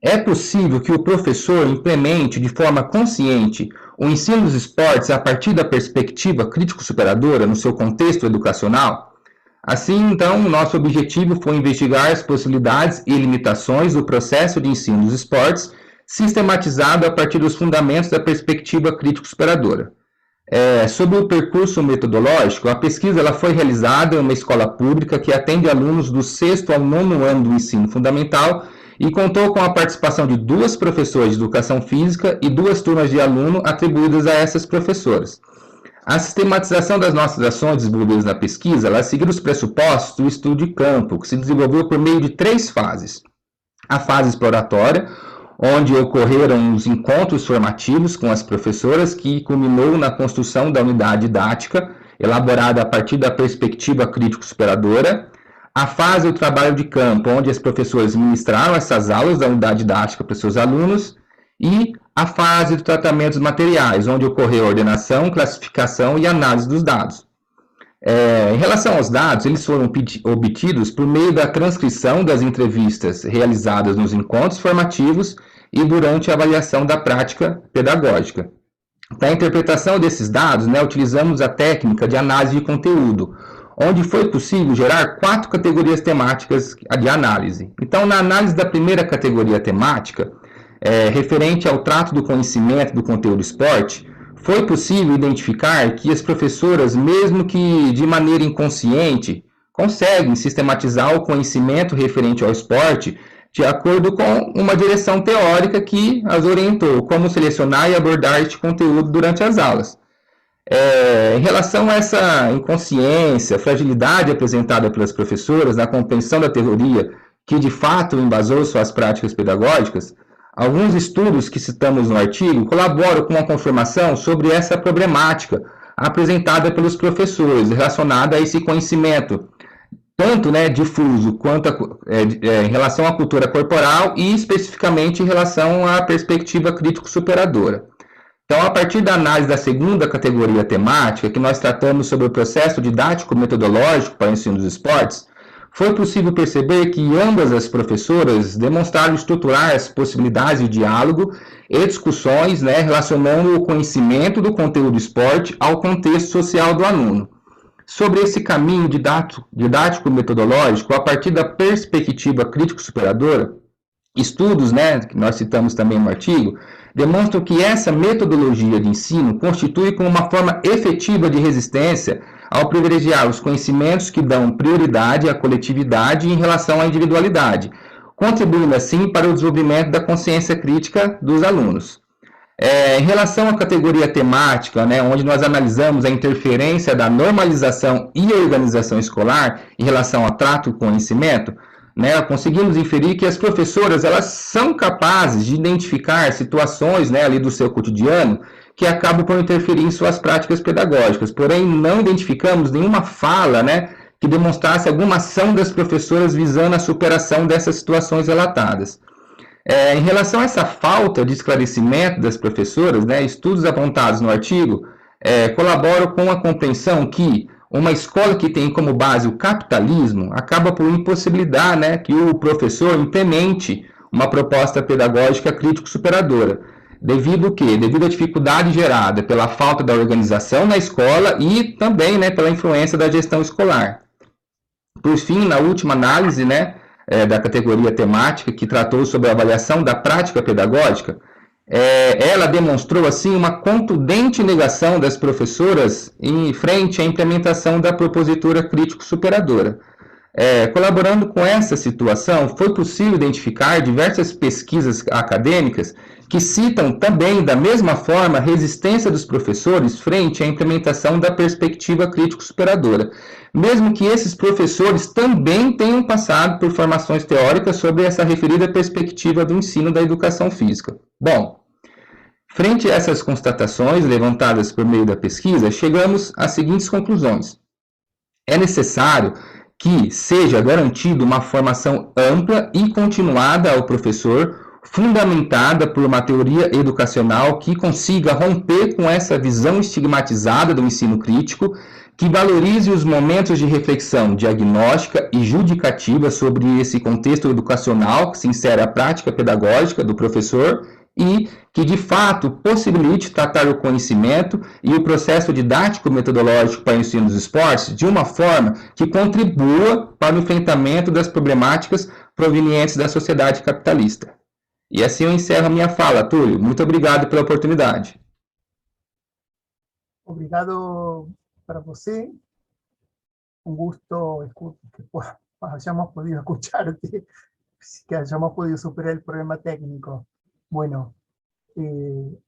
É possível que o professor implemente de forma consciente o ensino dos esportes a partir da perspectiva crítico-superadora no seu contexto educacional? Assim, então, nosso objetivo foi investigar as possibilidades e limitações do processo de ensino dos esportes, sistematizado a partir dos fundamentos da perspectiva crítico-superadora. Sobre o percurso metodológico, a pesquisa ela foi realizada em uma escola pública que atende alunos do 6º ao 9º ano do ensino fundamental e contou com a participação de 2 professoras de educação física e 2 turmas de aluno atribuídas a essas professoras. A sistematização das nossas ações desenvolvidas na pesquisa, ela seguiu os pressupostos do estudo de campo, que se desenvolveu por meio de 3 fases. A fase exploratória, onde ocorreram os encontros formativos com as professoras, que culminou na construção da unidade didática, elaborada a partir da perspectiva crítico-superadora. A fase do trabalho de campo, onde as professoras ministraram essas aulas da unidade didática para os seus alunos. E a fase do tratamento dos materiais, onde ocorreu a ordenação, classificação e análise dos dados. Em relação aos dados, eles foram obtidos por meio da transcrição das entrevistas realizadas nos encontros formativos e durante a avaliação da prática pedagógica. Para a interpretação desses dados, utilizamos a técnica de análise de conteúdo, onde foi possível gerar 4 categorias temáticas de análise. Então, na análise da primeira categoria temática, referente ao trato do conhecimento do conteúdo esporte, foi possível identificar que as professoras, mesmo que de maneira inconsciente, conseguem sistematizar o conhecimento referente ao esporte de acordo com uma direção teórica que as orientou como selecionar e abordar este conteúdo durante as aulas. Em relação a essa inconsciência, fragilidade apresentada pelas professoras na compreensão da teoria que de fato embasou suas práticas pedagógicas, alguns estudos que citamos no artigo colaboram com a confirmação sobre essa problemática apresentada pelos professores relacionada a esse conhecimento, tanto difuso quanto em relação à cultura corporal e especificamente em relação à perspectiva crítico-superadora. Então, a partir da análise da segunda categoria temática, que nós tratamos sobre o processo didático-metodológico para o ensino dos esportes, foi possível perceber que ambas as professoras demonstraram estruturar as possibilidades de diálogo e discussões, relacionando o conhecimento do conteúdo esporte ao contexto social do aluno. Sobre esse caminho didático-metodológico, a partir da perspectiva crítico-superadora, estudos, que nós citamos também no artigo, demonstram que essa metodologia de ensino constitui como uma forma efetiva de resistência ao privilegiar os conhecimentos que dão prioridade à coletividade em relação à individualidade, contribuindo assim para o desenvolvimento da consciência crítica dos alunos. Em relação à categoria temática, onde nós analisamos a interferência da normalização e organização escolar em relação ao trato do conhecimento, conseguimos inferir que as professoras elas são capazes de identificar situações ali do seu cotidiano que acabam por interferir em suas práticas pedagógicas, porém não identificamos nenhuma fala que demonstrasse alguma ação das professoras visando a superação dessas situações relatadas. Em relação a essa falta de esclarecimento das professoras, estudos apontados no artigo colaboram com a compreensão que uma escola que tem como base o capitalismo acaba por impossibilitar que o professor implemente uma proposta pedagógica crítico-superadora. Devido ao quê? Devido à dificuldade gerada pela falta da organização na escola e também pela influência da gestão escolar. Por fim, na última análise da categoria temática, que tratou sobre a avaliação da prática pedagógica, ela demonstrou assim uma contundente negação das professoras em frente à implementação da propositura crítico-superadora. Colaborando com essa situação, foi possível identificar diversas pesquisas acadêmicas que citam também, da mesma forma, a resistência dos professores frente à implementação da perspectiva crítico-superadora, mesmo que esses professores também tenham passado por formações teóricas sobre essa referida perspectiva do ensino da educação física. Bom, frente a essas constatações levantadas por meio da pesquisa, chegamos às seguintes conclusões. É necessário que seja garantida uma formação ampla e continuada ao professor, fundamentada por uma teoria educacional que consiga romper com essa visão estigmatizada do ensino crítico, que valorize os momentos de reflexão diagnóstica e judicativa sobre esse contexto educacional que se insere a prática pedagógica do professor e que, de fato, possibilite tratar o conhecimento e o processo didático-metodológico para o ensino dos esportes de uma forma que contribua para o enfrentamento das problemáticas provenientes da sociedade capitalista. E assim eu encerro a minha fala, Túlio. Muito obrigado pela oportunidade. Obrigado para você. Un gusto que hayamos podido escucharte, que hayamos podido superar el problema técnico. Bueno,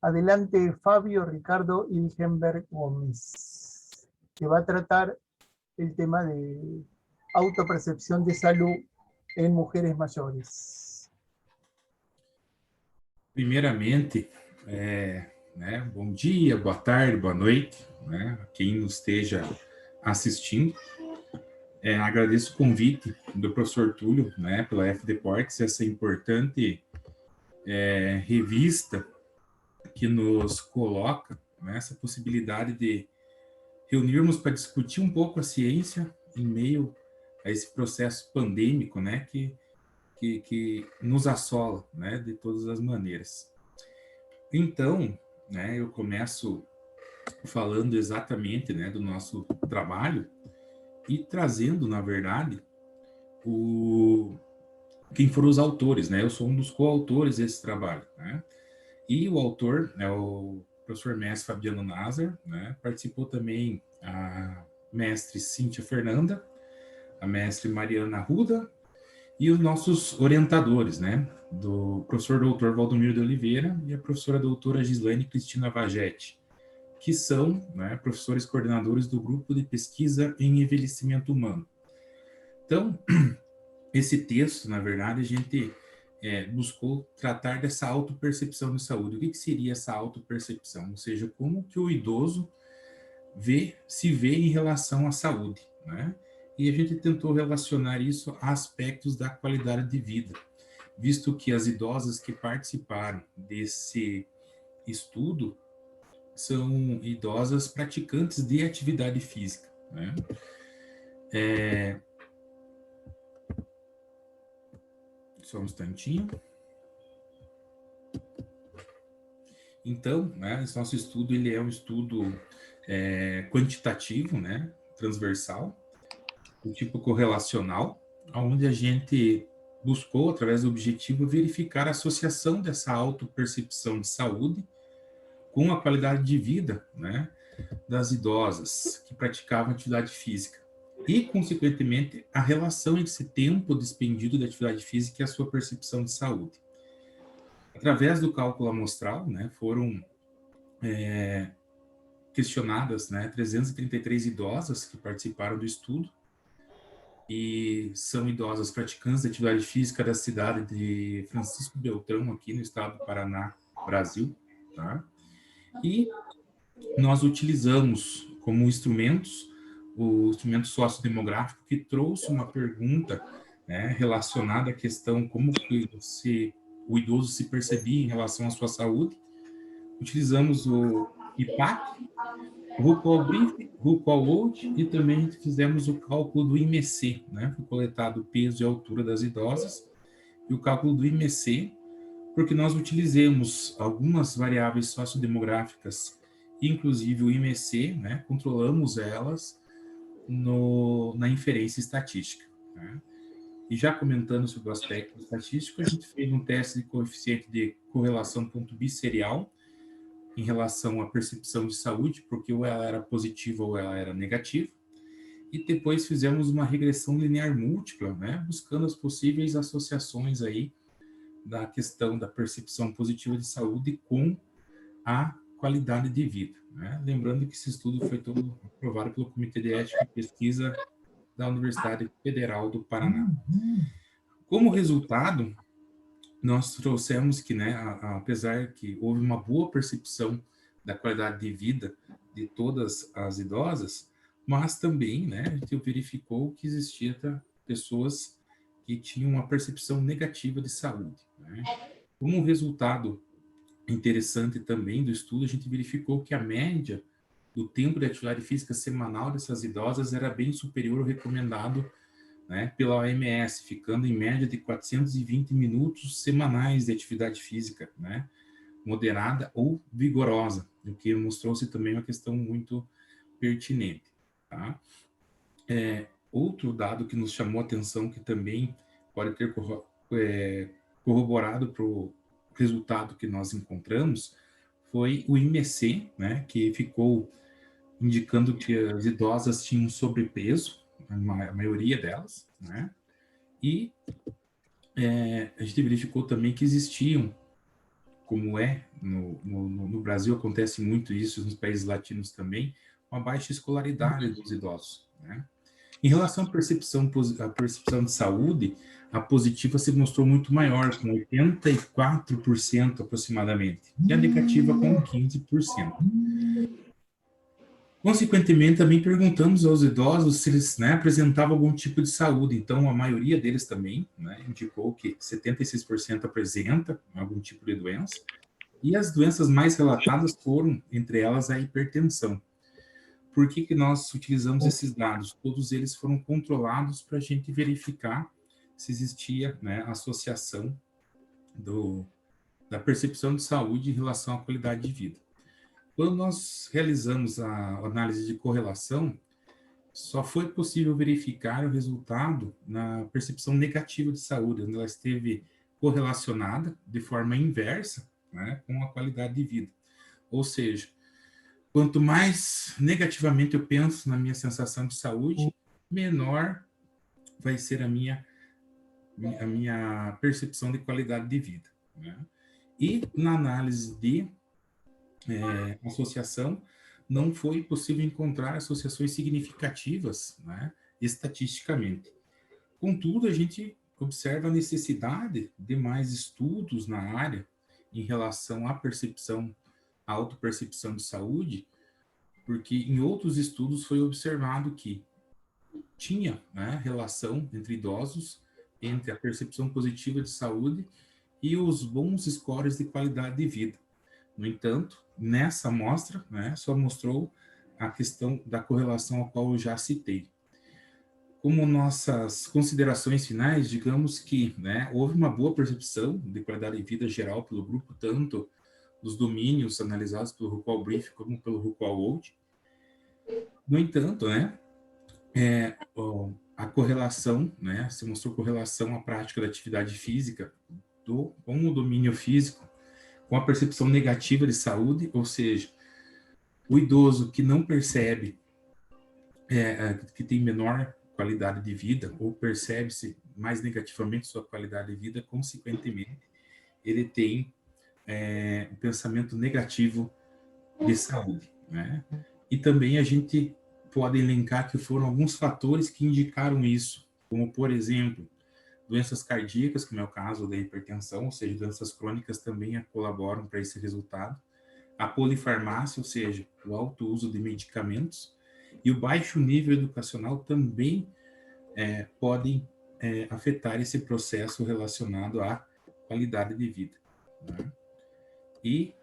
adelante Fabio Ricardo Ilgenberg Gómez, que va a tratar el tema de autopercepción de salud en mujeres mayores. Primeiramente, bom dia, boa tarde, boa noite, a quem nos esteja assistindo. Agradeço o convite do professor Túlio, pela FDportes, essa importante revista que nos coloca essa possibilidade de reunirmos para discutir um pouco a ciência em meio a esse processo pandêmico, que nos assola, de todas as maneiras. Então, eu começo falando exatamente, do nosso trabalho e trazendo, na verdade, quem foram os autores, Eu sou um dos coautores desse trabalho, E o autor é o professor mestre Fabiano Nazar, Participou também a mestre Cíntia Fernanda, a mestre Mariana Arruda e os nossos orientadores, do professor doutor Valdomiro de Oliveira e a professora doutora Gislaine Cristina Vagetti, que são professores coordenadores do grupo de pesquisa em envelhecimento humano. Então, esse texto, na verdade, a gente buscou tratar dessa autopercepção de saúde. O que seria essa autopercepção? Ou seja, como que o idoso se vê em relação à saúde, E a gente tentou relacionar isso a aspectos da qualidade de vida, visto que as idosas que participaram desse estudo são idosas praticantes de atividade física, Só um instantinho. Então, esse nosso estudo ele é um estudo quantitativo, transversal, do tipo correlacional, onde a gente buscou, através do objetivo, verificar a associação dessa autopercepção de saúde com a qualidade de vida, das idosas que praticavam atividade física e, consequentemente, a relação entre esse tempo despendido de atividade física e a sua percepção de saúde. Através do cálculo amostral, foram questionadas 333 idosas que participaram do estudo, e são idosas praticantes de atividade física da cidade de Francisco Beltrão, aqui no estado do Paraná, Brasil, E nós utilizamos como instrumentos o instrumento sociodemográfico, que trouxe uma pergunta relacionada à questão como que o idoso se percebia em relação à sua saúde. Utilizamos o IPAC, o RUCOL-OUT e também fizemos o cálculo do IMC, Foi coletado o peso e a altura das idosas, e o cálculo do IMC, porque nós utilizamos algumas variáveis sociodemográficas, inclusive o IMC, controlamos elas na inferência estatística. E já comentando sobre o aspecto estatístico, a gente fez um teste de coeficiente de correlação ponto bisserial em relação à percepção de saúde, porque ou ela era positiva ou ela era negativa, e depois fizemos uma regressão linear múltipla, buscando as possíveis associações aí da questão da percepção positiva de saúde com a qualidade de vida. Lembrando que esse estudo foi todo aprovado pelo Comitê de Ética e Pesquisa da Universidade Federal do Paraná. Como resultado, nós trouxemos que, apesar que houve uma boa percepção da qualidade de vida de todas as idosas, mas também, a gente verificou que existia pessoas que tinham uma percepção negativa de saúde. Como um resultado interessante também do estudo, a gente verificou que a média do tempo de atividade física semanal dessas idosas era bem superior ao recomendado, né, pela OMS, ficando em média de 420 minutos semanais de atividade física, né, moderada ou vigorosa, o que mostrou-se também uma questão muito pertinente. Tá? Outro dado que nos chamou a atenção, que também pode ter corroborado para o resultado que nós encontramos, foi o IMC, né, que ficou indicando que as idosas tinham sobrepeso, a maioria delas, né, e a gente verificou também que existiam, como no Brasil acontece muito isso, nos países latinos também, uma baixa escolaridade dos idosos, né. Em relação à percepção de saúde, a positiva se mostrou muito maior, com 84% aproximadamente, e a negativa com 15%. Consequentemente, também perguntamos aos idosos se eles, né, apresentavam algum tipo de saúde. Então, a maioria deles também, né, indicou que 76% apresenta algum tipo de doença, e as doenças mais relatadas foram, entre elas, a hipertensão. Por que nós utilizamos esses dados? Todos eles foram controlados para a gente verificar se existia, né, associação da percepção de saúde em relação à qualidade de vida. Quando nós realizamos a análise de correlação, só foi possível verificar o resultado na percepção negativa de saúde, onde ela esteve correlacionada de forma inversa, né, com a qualidade de vida. Ou seja, quanto mais negativamente eu penso na minha sensação de saúde, menor vai ser a minha percepção de qualidade de vida, né? E na análise de associação, não foi possível encontrar associações significativas, né, estatisticamente. Contudo, a gente observa a necessidade de mais estudos na área em relação à percepção, à autopercepção de saúde, porque em outros estudos foi observado que tinha, né, relação entre idosos, entre a percepção positiva de saúde e os bons scores de qualidade de vida. No entanto, nessa amostra, né, só mostrou a questão da correlação a qual eu já citei. Como nossas considerações finais, digamos que, né, houve uma boa percepção de qualidade de vida geral pelo grupo, tanto dos domínios analisados pelo RuQual Brief como pelo RuQual Old. No entanto, né, a correlação, né, se mostrou correlação à prática da atividade física com o domínio físico, com a percepção negativa de saúde, ou seja, o idoso que não percebe que tem menor qualidade de vida, ou percebe-se mais negativamente sua qualidade de vida, consequentemente, ele tem um pensamento negativo de saúde, né? E também a gente pode elencar que foram alguns fatores que indicaram isso, como, por exemplo, doenças cardíacas, como é o caso da hipertensão, ou seja, doenças crônicas também colaboram para esse resultado. A polifarmácia, ou seja, o alto uso de medicamentos, e o baixo nível educacional também podem afetar esse processo relacionado à qualidade de vida, né? E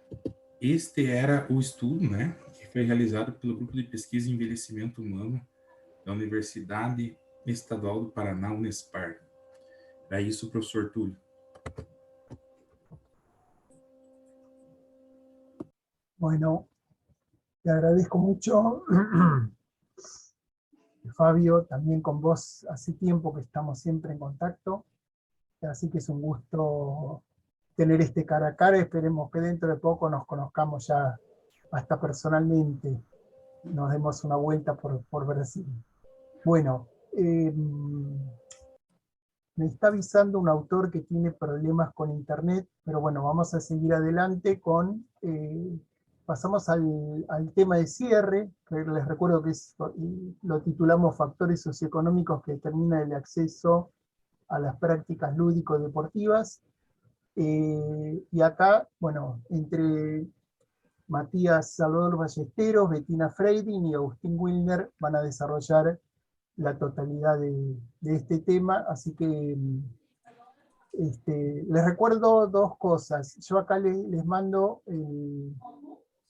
este era o estudo, né, que foi realizado pelo Grupo de Pesquisa em Envelhecimento Humano da Universidade Estadual do Paraná, Unespar. É isso, professor Túlio. Bueno, te agradezco mucho, Fabio, también con vos hace tiempo que estamos siempre en contacto, así que es un gusto tener este cara a cara. Esperemos que dentro de poco nos conozcamos ya hasta personalmente, nos demos una vuelta por Brasil. Bueno, me está avisando un autor que tiene problemas con internet, pero bueno, vamos a seguir adelante con... pasamos al tema de cierre, que les recuerdo que lo titulamos Factores socioeconómicos que determinan el acceso a las prácticas lúdico-deportivas. Y acá, bueno, entre Matías Salvador Ballesteros, Bettina Freidin y Agustín Wilner van a desarrollar la totalidad de este tema, así que les recuerdo dos cosas. Yo acá les mando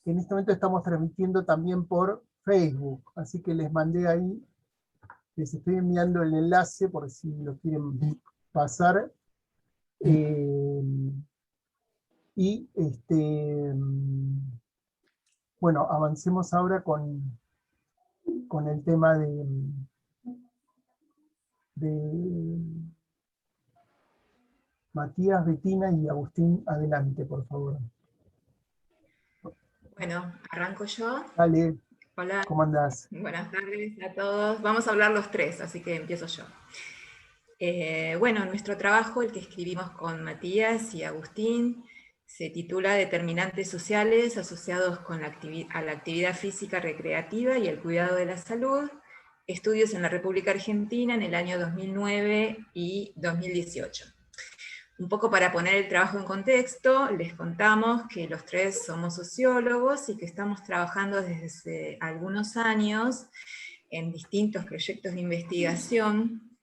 En este momento estamos transmitiendo también por Facebook, así que les mandé ahí, les estoy enviando el enlace por si lo quieren pasar. Y bueno, avancemos ahora con el tema de Matías, Bettina y Agustín. Adelante, por favor. Bueno, arranco yo. Dale, Hola, ¿cómo andás? buenas tardes a todos. Vamos a hablar los tres, así que empiezo yo. Bueno, nuestro trabajo, el que escribimos con Matías y Agustín, se titula Determinantes sociales asociados con a la actividad física recreativa y el cuidado de la salud, estudios en la República Argentina en el año 2009 y 2018. Un poco para poner el trabajo en contexto, les contamos que los tres somos sociólogos y que estamos trabajando desde algunos años en distintos proyectos de investigación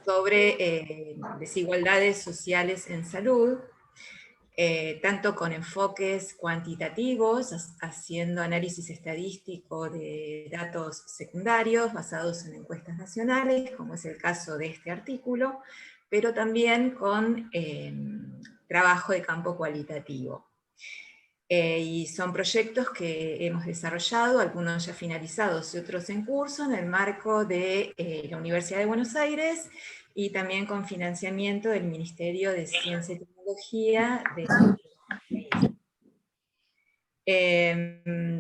sobre desigualdades sociales en salud, tanto con enfoques cuantitativos, haciendo análisis estadístico de datos secundarios basados en encuestas nacionales, como es el caso de este artículo, pero también con trabajo de campo cualitativo. Y son proyectos que hemos desarrollado, algunos ya finalizados y otros en curso, en el marco de la Universidad de Buenos Aires, y también con financiamiento del Ministerio de Ciencia y Tecnología de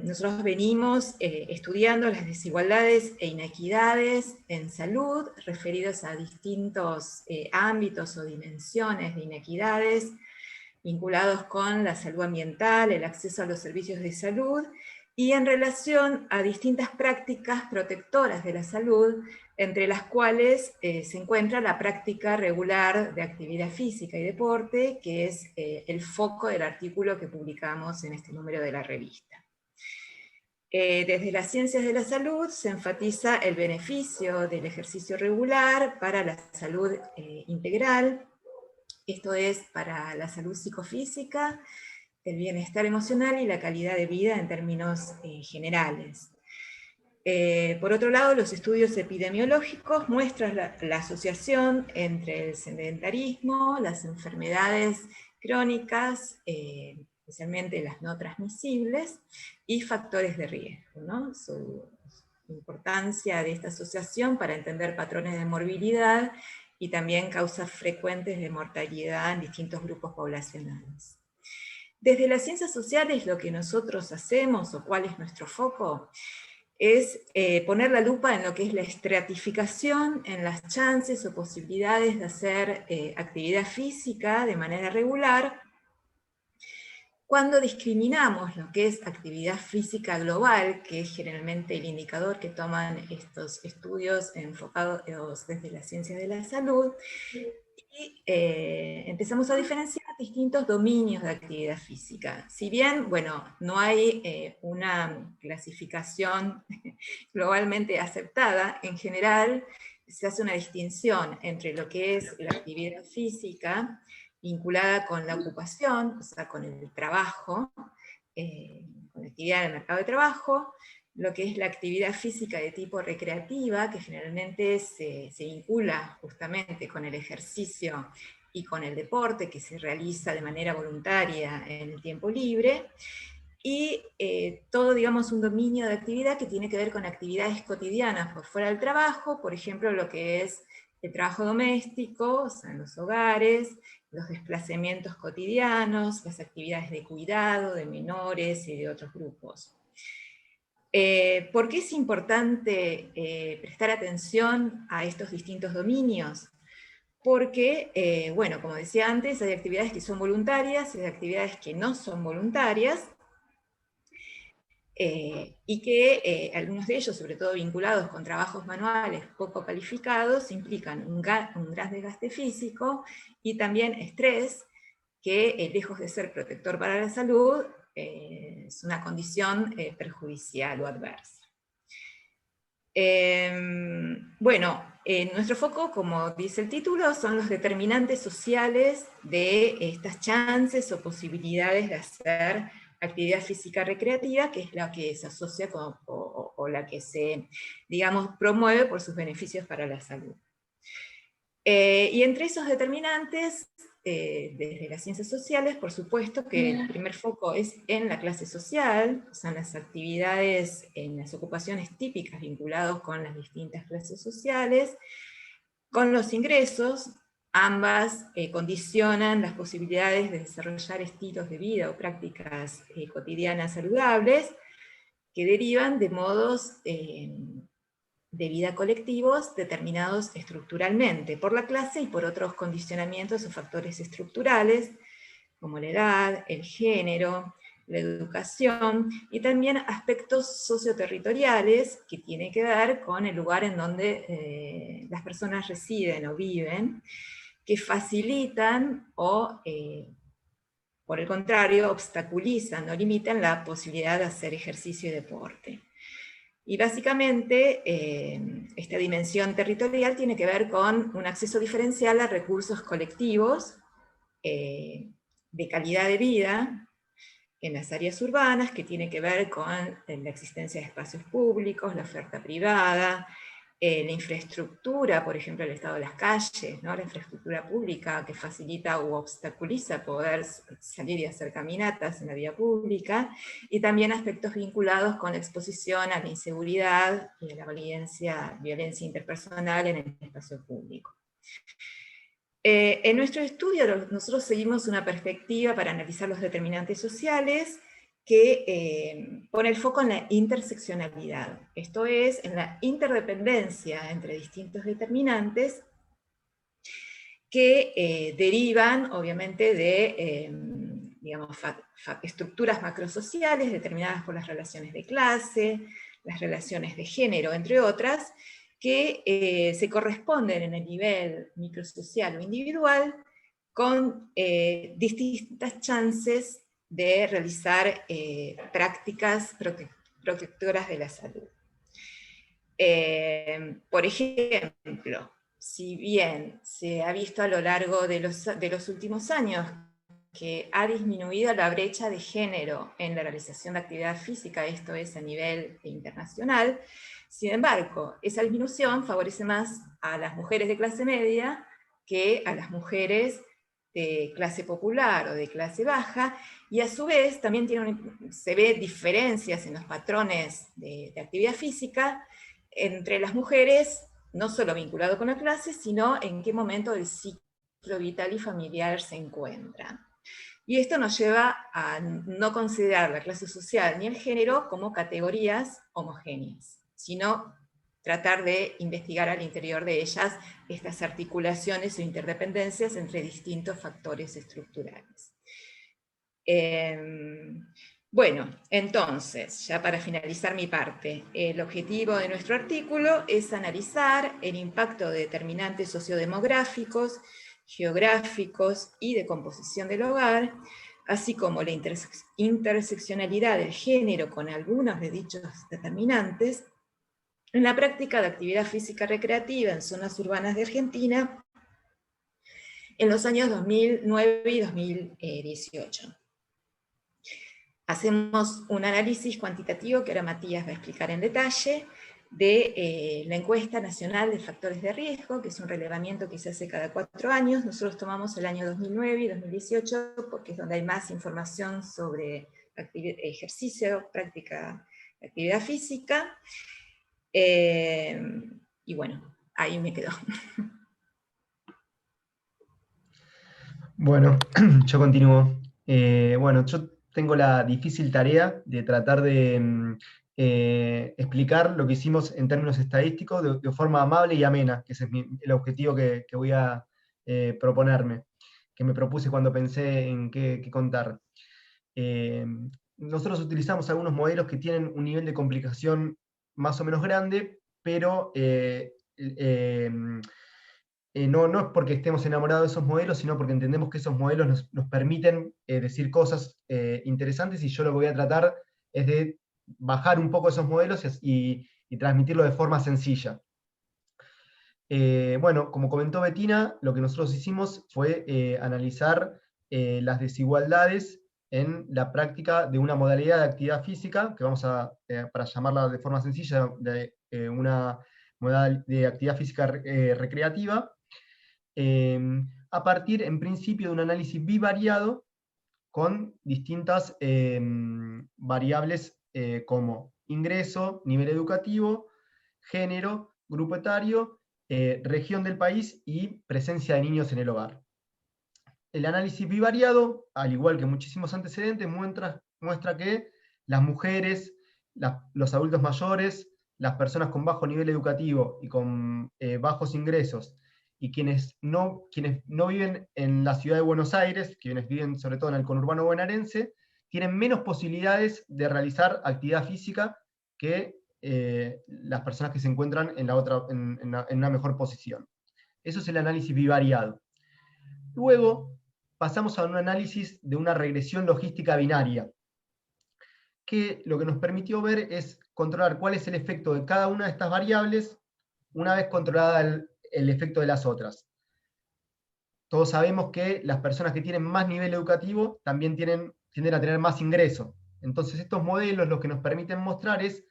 nosotros venimos estudiando las desigualdades e inequidades en salud, referidos a distintos ámbitos o dimensiones de inequidades, vinculados con la salud ambiental, el acceso a los servicios de salud, y en relación a distintas prácticas protectoras de la salud, entre las cuales se encuentra la práctica regular de actividad física y deporte, que es el foco del artículo que publicamos en este número de la revista. Desde las ciencias de la salud se enfatiza el beneficio del ejercicio regular para la salud integral, esto es, para la salud psicofísica, el bienestar emocional y la calidad de vida en términos generales. Por otro lado, los estudios epidemiológicos muestran la asociación entre el sedentarismo, las enfermedades crónicas, especialmente las no transmisibles, y factores de riesgo, ¿no? Su importancia de esta asociación para entender patrones de morbilidad y también causas frecuentes de mortalidad en distintos grupos poblacionales. Desde las ciencias sociales lo que nosotros hacemos, o cuál es nuestro foco, es poner la lupa en lo que es la estratificación, en las chances o posibilidades de hacer actividad física de manera regular, cuando discriminamos lo que es actividad física global, que es generalmente el indicador que toman estos estudios enfocados desde las ciencias de la salud, y empezamos a diferenciar distintos dominios de actividad física. Si bien, bueno, no hay una clasificación globalmente aceptada, en general se hace una distinción entre lo que es la actividad física vinculada con la ocupación, o sea, con el trabajo, con la actividad en el mercado de trabajo, lo que es la actividad física de tipo recreativa, que generalmente se vincula justamente con el ejercicio y con el deporte, que se realiza de manera voluntaria en el tiempo libre, y todo, digamos, un dominio de actividad que tiene que ver con actividades cotidianas por fuera del trabajo, por ejemplo, lo que es el trabajo doméstico, o sea, en los hogares, los desplazamientos cotidianos, las actividades de cuidado de menores y de otros grupos. ¿Por qué es importante prestar atención a estos distintos dominios? Porque, bueno, como decía antes, hay actividades que son voluntarias y hay actividades que no son voluntarias, y que algunos de ellos, sobre todo vinculados con trabajos manuales poco calificados, implican un gran desgaste físico y también estrés, que lejos de ser protector para la salud, es una condición perjudicial o adversa. Bueno, nuestro foco, como dice el título, son los determinantes sociales de estas chances o posibilidades de hacer actividad física recreativa, que es la que se asocia con, o la que se, digamos, promueve por sus beneficios para la salud. Y entre esos determinantes, desde las ciencias sociales, por supuesto que el primer foco es en la clase social, o sea, en las actividades, en las ocupaciones típicas vinculadas con las distintas clases sociales, con los ingresos. Ambas condicionan las posibilidades de desarrollar estilos de vida o prácticas cotidianas saludables que derivan de modos de vida colectivos determinados estructuralmente por la clase y por otros condicionamientos o factores estructurales, como la edad, el género, la educación, y también aspectos socioterritoriales que tienen que ver con el lugar en donde las personas residen o viven, que facilitan o, por el contrario, obstaculizan o limitan la posibilidad de hacer ejercicio y deporte. Y básicamente esta dimensión territorial tiene que ver con un acceso diferencial a recursos colectivos de calidad de vida en las áreas urbanas, que tiene que ver con la existencia de espacios públicos, la oferta privada, la infraestructura, por ejemplo, el estado de las calles, ¿no? La infraestructura pública que facilita o obstaculiza poder salir y hacer caminatas en la vía pública, y también aspectos vinculados con la exposición a la inseguridad y a la violencia interpersonal en el espacio público. En nuestro estudio nosotros seguimos una perspectiva para analizar los determinantes sociales que pone el foco en la interseccionalidad, esto es, en la interdependencia entre distintos determinantes que derivan, obviamente, de digamos, estructuras macrosociales determinadas por las relaciones de clase, las relaciones de género, entre otras, que se corresponden en el nivel microsocial o individual con distintas chances de realizar prácticas protectoras de la salud. Por ejemplo, si bien se ha visto a lo largo de los últimos años que ha disminuido la brecha de género en la realización de actividad física, esto es a nivel internacional, sin embargo, esa disminución favorece más a las mujeres de clase media que a las mujeres de clase popular o de clase baja, y a su vez también se ve diferencias en los patrones de actividad física entre las mujeres, no solo vinculado con la clase, sino en qué momento del ciclo vital y familiar se encuentran. Y esto nos lleva a no considerar la clase social ni el género como categorías homogéneas, sino tratar de investigar al interior de ellas estas articulaciones o interdependencias entre distintos factores estructurales. Bueno, entonces, ya para finalizar mi parte, el objetivo de nuestro artículo es analizar el impacto de determinantes sociodemográficos, geográficos y de composición del hogar, así como la interseccionalidad del género con algunos de dichos determinantes, en la práctica de actividad física recreativa en zonas urbanas de Argentina en los años 2009 y 2018. Hacemos un análisis cuantitativo que ahora Matías va a explicar en detalle, de la encuesta nacional de factores de riesgo, que es un relevamiento que se hace cada 4 años. Nosotros tomamos el año 2009 y 2018 porque es donde hay más información sobre ejercicio, práctica de actividad física. Y bueno, ahí me quedo. Bueno, yo continúo. Bueno, yo tengo la difícil tarea de tratar de explicar lo que hicimos en términos estadísticos de forma amable y amena, que ese es el objetivo que voy a proponerme, que me propuse cuando pensé en qué contar. Nosotros utilizamos algunos modelos que tienen un nivel de complicación más o menos grande, pero no es porque estemos enamorados de esos modelos, sino porque entendemos que esos modelos nos permiten decir cosas interesantes, y yo lo que voy a tratar es de bajar un poco esos modelos y transmitirlo de forma sencilla. Bueno, como comentó Bettina, lo que nosotros hicimos fue analizar las desigualdades en la práctica de una modalidad de actividad física, que vamos a, para llamarla de forma sencilla, una modalidad de actividad física recreativa, a partir, en principio, de un análisis bivariado con distintas variables como ingreso, nivel educativo, género, grupo etario, región del país y presencia de niños en el hogar. El análisis bivariado, al igual que muchísimos antecedentes, muestra que las mujeres, los adultos mayores, las personas con bajo nivel educativo y con bajos ingresos, y quienes no viven en la ciudad de Buenos Aires, quienes viven sobre todo en el conurbano bonaerense, tienen menos posibilidades de realizar actividad física que las personas que se encuentran en una mejor posición. Eso es el análisis bivariado. Luego pasamos a un análisis de una regresión logística binaria, que lo que nos permitió ver es controlar cuál es el efecto de cada una de estas variables una vez controlada el efecto de las otras. Todos sabemos que las personas que tienen más nivel educativo también tienden a tener más ingreso. Entonces estos modelos lo que nos permiten mostrar es,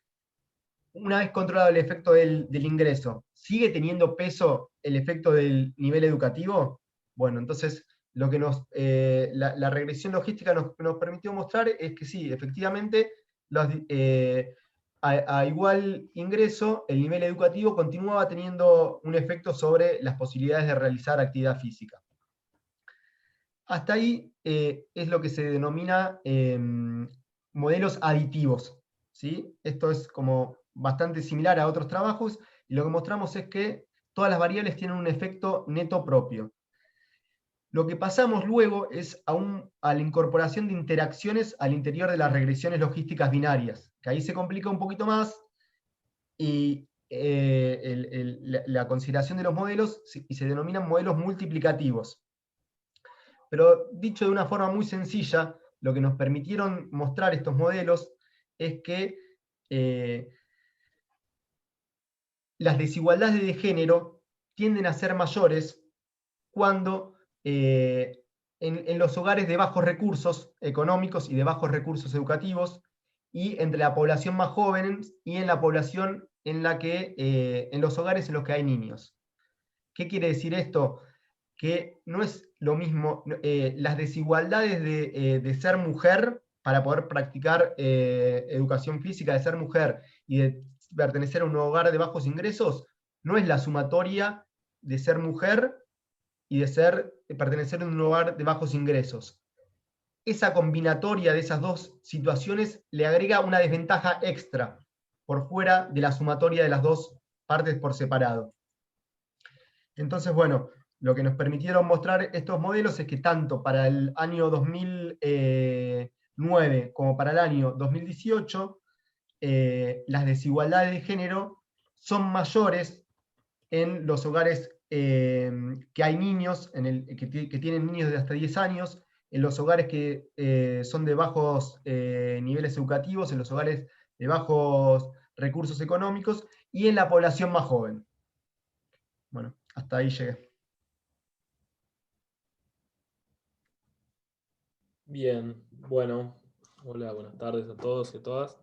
una vez controlado el efecto del ingreso, ¿sigue teniendo peso el efecto del nivel educativo? Bueno, entonces lo que la regresión logística nos permitió mostrar es que sí, efectivamente, a igual ingreso, el nivel educativo continuaba teniendo un efecto sobre las posibilidades de realizar actividad física. Hasta ahí es lo que se denomina modelos aditivos, ¿sí? Esto es como bastante similar a otros trabajos, y lo que mostramos es que todas las variables tienen un efecto neto propio. Lo que pasamos luego es a la incorporación de interacciones al interior de las regresiones logísticas binarias, que ahí se complica un poquito más, y la consideración de los modelos, y se denominan modelos multiplicativos. Pero dicho de una forma muy sencilla, lo que nos permitieron mostrar estos modelos es que las desigualdades de género tienden a ser mayores cuando en los hogares de bajos recursos económicos y de bajos recursos educativos, y entre la población más joven y en la población en los hogares en los que hay niños. ¿Qué quiere decir esto? Que no es lo mismo, las desigualdades de ser mujer para poder practicar educación física, de ser mujer y de pertenecer a un hogar de bajos ingresos, no es la sumatoria de ser mujer y de pertenecer a un hogar de bajos ingresos. Esa combinatoria de esas dos situaciones le agrega una desventaja extra por fuera de la sumatoria de las dos partes por separado. Entonces, bueno, lo que nos permitieron mostrar estos modelos es que tanto para el año 2009 como para el año 2018, las desigualdades de género son mayores en los hogares que hay niños, que tienen niños de hasta 10 años, en los hogares que son de bajos niveles educativos, en los hogares de bajos recursos económicos, y en la población más joven. Bueno, hasta ahí llegué. Bien, bueno, hola, buenas tardes a todos y a todas.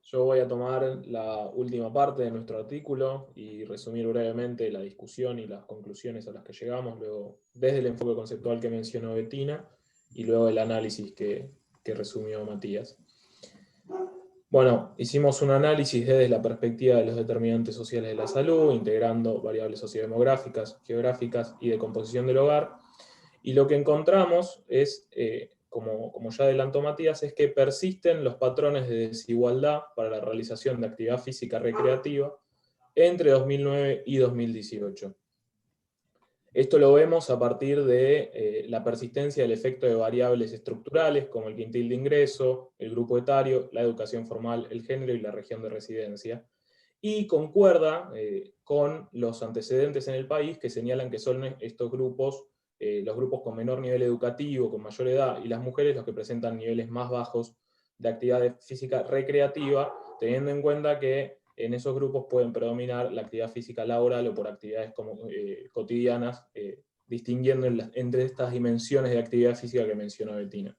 Yo voy a tomar la última parte de nuestro artículo y resumir brevemente la discusión y las conclusiones a las que llegamos, luego desde el enfoque conceptual que mencionó Bettina y luego el análisis que resumió Matías. Bueno, hicimos un análisis desde la perspectiva de los determinantes sociales de la salud, integrando variables sociodemográficas, geográficas y de composición del hogar, y lo que encontramos es, como ya adelantó Matías, es que persisten los patrones de desigualdad para la realización de actividad física recreativa entre 2009 y 2018. Esto lo vemos a partir de la persistencia del efecto de variables estructurales como el quintil de ingreso, el grupo etario, la educación formal, el género y la región de residencia, y concuerda con los antecedentes en el país que señalan que son estos grupos, los grupos con menor nivel educativo, con mayor edad, y las mujeres los que presentan niveles más bajos de actividad física recreativa, teniendo en cuenta que en esos grupos pueden predominar la actividad física laboral o por actividades cotidianas, distinguiendo entre estas dimensiones de actividad física que mencionó Bettina.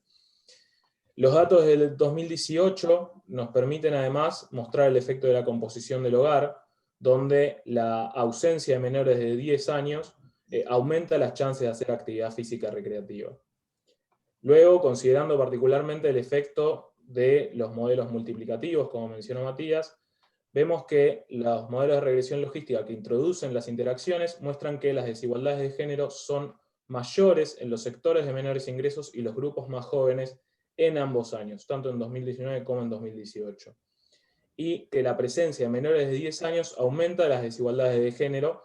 Los datos del 2018 nos permiten además mostrar el efecto de la composición del hogar, donde la ausencia de menores de 10 años aumenta las chances de hacer actividad física recreativa. Luego, considerando particularmente el efecto de los modelos multiplicativos, como mencionó Matías, vemos que los modelos de regresión logística que introducen las interacciones muestran que las desigualdades de género son mayores en los sectores de menores ingresos y los grupos más jóvenes en ambos años, tanto en 2019 como en 2018. Y que la presencia de menores de 10 años aumenta las desigualdades de género,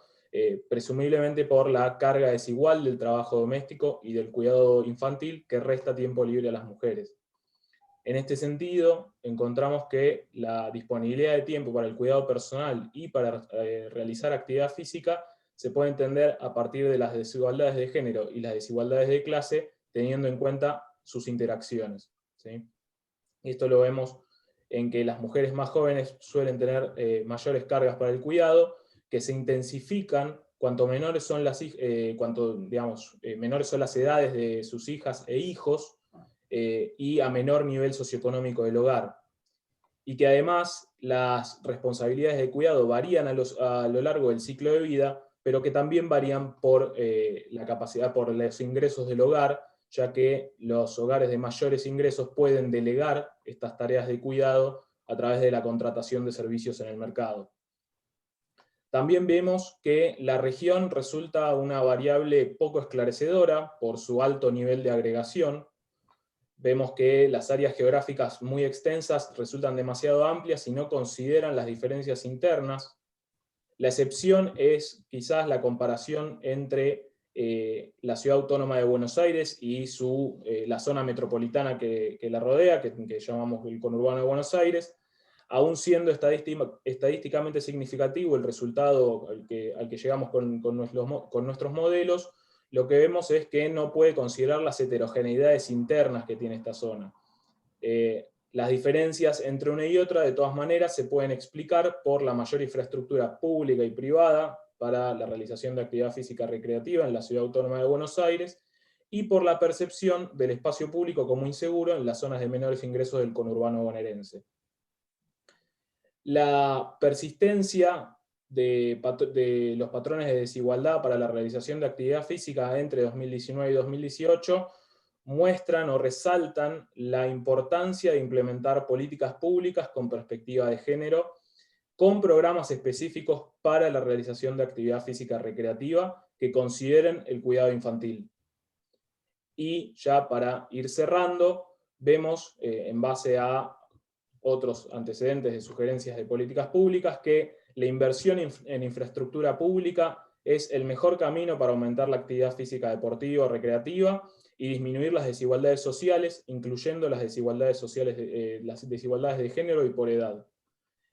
presumiblemente por la carga desigual del trabajo doméstico y del cuidado infantil que resta tiempo libre a las mujeres. En este sentido, encontramos que la disponibilidad de tiempo para el cuidado personal y para realizar actividad física se puede entender a partir de las desigualdades de género y las desigualdades de clase, teniendo en cuenta sus interacciones, ¿sí? Y esto lo vemos en que las mujeres más jóvenes suelen tener mayores cargas para el cuidado, que se intensifican cuanto menores son menores son las edades de sus hijas e hijos, y a menor nivel socioeconómico del hogar. Y que además las responsabilidades de cuidado varían a lo largo del ciclo de vida, pero que también varían por la capacidad, por los ingresos del hogar, ya que los hogares de mayores ingresos pueden delegar estas tareas de cuidado a través de la contratación de servicios en el mercado. También vemos que la región resulta una variable poco esclarecedora por su alto nivel de agregación. Vemos que las áreas geográficas muy extensas resultan demasiado amplias y no consideran las diferencias internas. La excepción es quizás la comparación entre la Ciudad Autónoma de Buenos Aires y la zona metropolitana que la rodea, que llamamos el conurbano de Buenos Aires. Aún siendo estadísticamente significativo el resultado al que llegamos con nuestros modelos, lo que vemos es que no puede considerar las heterogeneidades internas que tiene esta zona. Las diferencias entre una y otra, de todas maneras, se pueden explicar por la mayor infraestructura pública y privada para la realización de actividad física recreativa en la Ciudad Autónoma de Buenos Aires, y por la percepción del espacio público como inseguro en las zonas de menores ingresos del conurbano bonaerense. La persistencia de los patrones de desigualdad para la realización de actividad física entre 2019 y 2018 muestran o resaltan la importancia de implementar políticas públicas con perspectiva de género, con programas específicos para la realización de actividad física recreativa que consideren el cuidado infantil. Y ya para ir cerrando, vemos, en base a otros antecedentes de sugerencias de políticas públicas, que la inversión en infraestructura pública es el mejor camino para aumentar la actividad física deportiva o recreativa y disminuir las desigualdades sociales, incluyendo las desigualdades de género y por edad.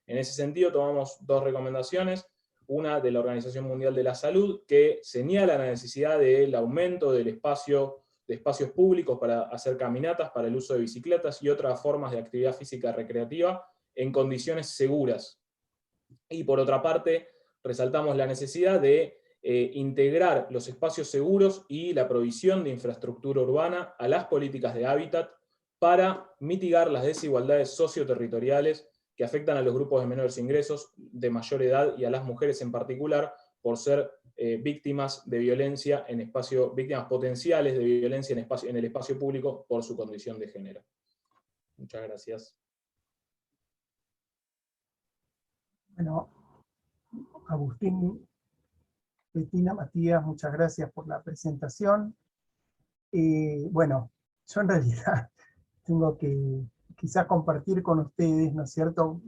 En ese sentido, tomamos dos recomendaciones: una de la Organización Mundial de la Salud, que señala la necesidad del aumento de espacios públicos para hacer caminatas, para el uso de bicicletas y otras formas de actividad física recreativa en condiciones seguras. Y por otra parte, resaltamos la necesidad de integrar los espacios seguros y la provisión de infraestructura urbana a las políticas de hábitat para mitigar las desigualdades socioterritoriales que afectan a los grupos de menores ingresos, de mayor edad y a las mujeres en particular, por ser víctimas de violencia víctimas potenciales de violencia en el espacio público por su condición de género. Muchas gracias. Bueno, Agustín, Bettina, Matías, muchas gracias por la presentación. Bueno, yo en realidad tengo que quizás compartir con ustedes, ¿no es cierto?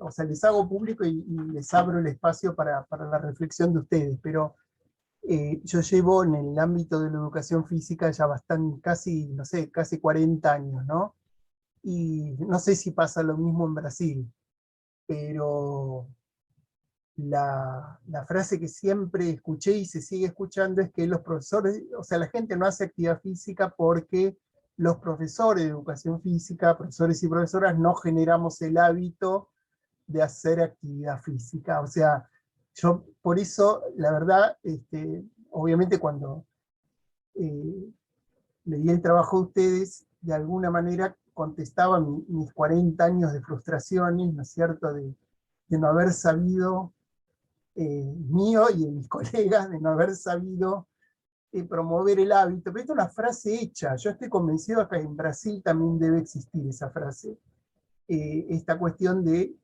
O sea, les hago público y les abro el espacio para la reflexión de ustedes, pero yo llevo en el ámbito de la educación física ya casi 40 años, ¿no? Y no sé si pasa lo mismo en Brasil, pero la frase que siempre escuché y se sigue escuchando es que los profesores, o sea, la gente no hace actividad física porque los profesores de educación física, profesores y profesoras, no generamos el hábito de hacer actividad física. O sea, yo por eso, la verdad, obviamente cuando leí el trabajo de ustedes, de alguna manera contestaba mis 40 años de frustraciones, ¿no es cierto?, de no haber sabido, mío y de mis colegas, de no haber sabido promover el hábito. Pero esta es una frase hecha, yo estoy convencido que en Brasil también debe existir esa frase. Esta cuestión de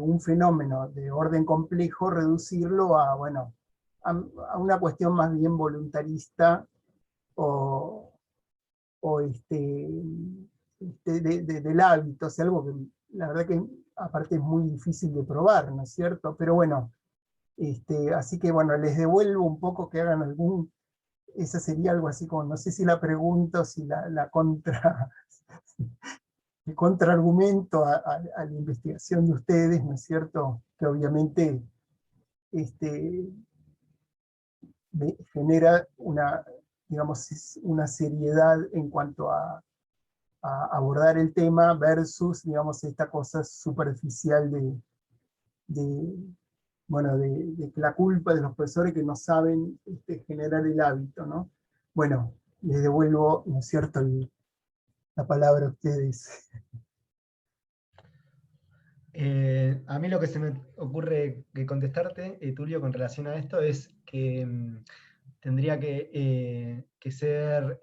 un fenómeno de orden complejo, reducirlo a, bueno, a una cuestión más bien voluntarista del hábito, o sea, algo que la verdad que aparte es muy difícil de probar, ¿no es cierto? Pero bueno, así que bueno, les devuelvo un poco que hagan esa sería algo así como, no sé si la pregunta o si el contraargumento a la investigación de ustedes, ¿no es cierto? Que obviamente genera digamos, una seriedad en cuanto a abordar el tema versus, digamos, esta cosa superficial bueno, de la culpa de los profesores que no saben generar el hábito, ¿no? Bueno, les devuelvo, ¿no es cierto?, la palabra a ustedes. A mí lo que se me ocurre que contestarte, Tulio, con relación a esto, es que tendría que ser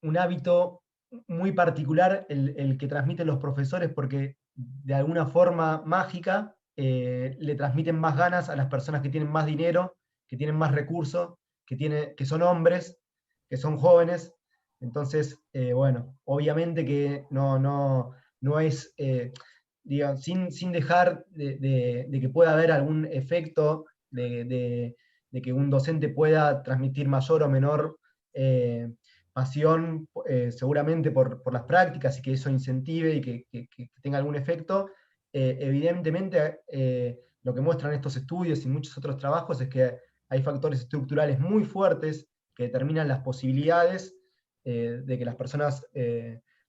un hábito muy particular el que transmiten los profesores, porque de alguna forma mágica le transmiten más ganas a las personas que tienen más dinero, que tienen más recursos, que son hombres, que son jóvenes. Entonces, bueno, obviamente que no es, digamos, sin dejar de que pueda haber algún efecto de que un docente pueda transmitir mayor o menor pasión, seguramente por las prácticas, y que eso incentive y que tenga algún efecto. Evidentemente, lo que muestran estos estudios y muchos otros trabajos es que hay factores estructurales muy fuertes que determinan las posibilidades de que las personas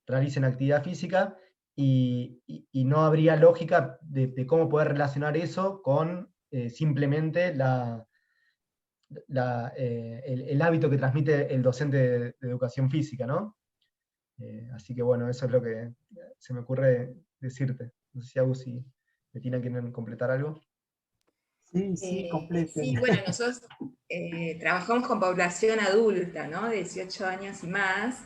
realicen actividad física, y no habría lógica de cómo poder relacionar eso con simplemente el hábito que transmite el docente de educación física, ¿no? Así que bueno, eso es lo que se me ocurre decirte. No sé si Agus y Bettina quieren completar algo. Sí, completen. Sí, bueno, nosotros trabajamos con población adulta, ¿no? De 18 años y más,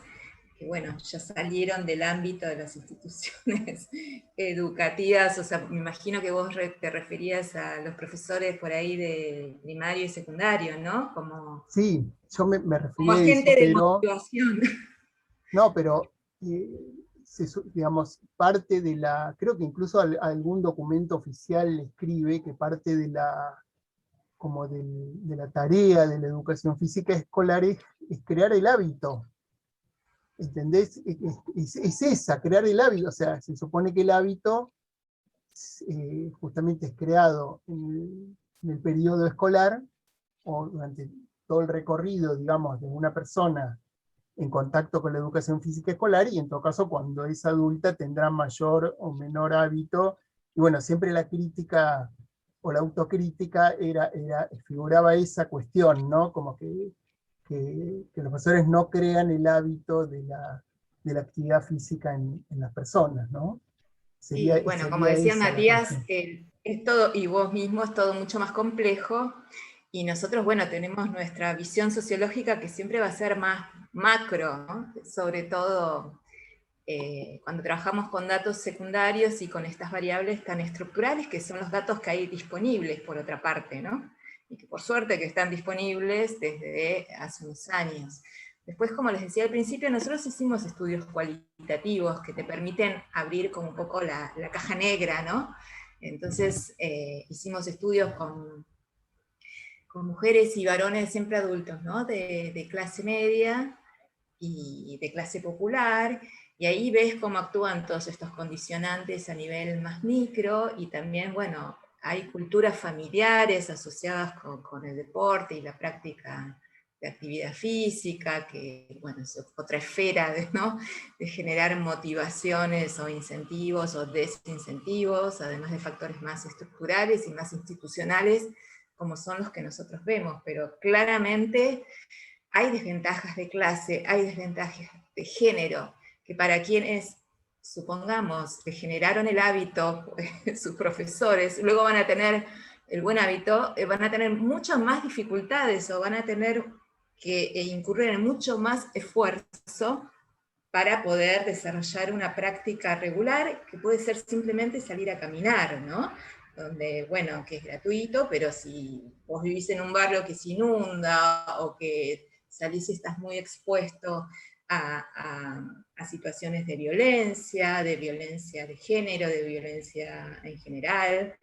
que bueno, ya salieron del ámbito de las instituciones educativas. O sea, me imagino que vos te referías a los profesores por ahí de primario y secundario, ¿no? Sí, yo me refería como a eso, agente de pero motivación. no, pero digamos, parte creo que incluso algún documento oficial escribe que parte de la tarea de la educación física escolar es crear el hábito. ¿Entendés? Es esa, crear el hábito. O sea, se supone que el hábito justamente es creado en el periodo escolar o durante todo el recorrido, digamos, de una persona en contacto con la educación física escolar, y en todo caso cuando es adulta tendrá mayor o menor hábito. Y bueno, siempre la crítica o la autocrítica figuraba esa cuestión, ¿no? Como que los profesores no crean el hábito de la actividad física en las personas, ¿no? Sí, bueno, como decía Matías, es todo, y vos mismo, es todo mucho más complejo, y nosotros, bueno, tenemos nuestra visión sociológica que siempre va a ser más macro, ¿no? Sobre todo cuando trabajamos con datos secundarios y con estas variables tan estructurales, que son los datos que hay disponibles, por otra parte, ¿no? Y que por suerte que están disponibles desde hace unos años. Después, como les decía al principio, nosotros hicimos estudios cualitativos que te permiten abrir como un poco la caja negra, ¿no? Entonces, hicimos estudios con mujeres y varones siempre adultos, ¿no? De clase media y de clase popular, y ahí ves cómo actúan todos estos condicionantes a nivel más micro, y también, bueno, hay culturas familiares asociadas con el deporte y la práctica de actividad física, que, bueno, es otra esfera ¿no? de generar motivaciones o incentivos o desincentivos, además de factores más estructurales y más institucionales, como son los que nosotros vemos, pero claramente hay desventajas de clase, hay desventajas de género, que para quienes, supongamos, que generaron el hábito, sus profesores, luego van a tener el buen hábito, van a tener muchas más dificultades o van a tener que incurrir en mucho más esfuerzo para poder desarrollar una práctica regular, que puede ser simplemente salir a caminar, ¿no? Donde, bueno, que es gratuito, pero si vos vivís en un barrio que se inunda, o que salís y estás muy expuesto a situaciones de violencia de género, de violencia en general,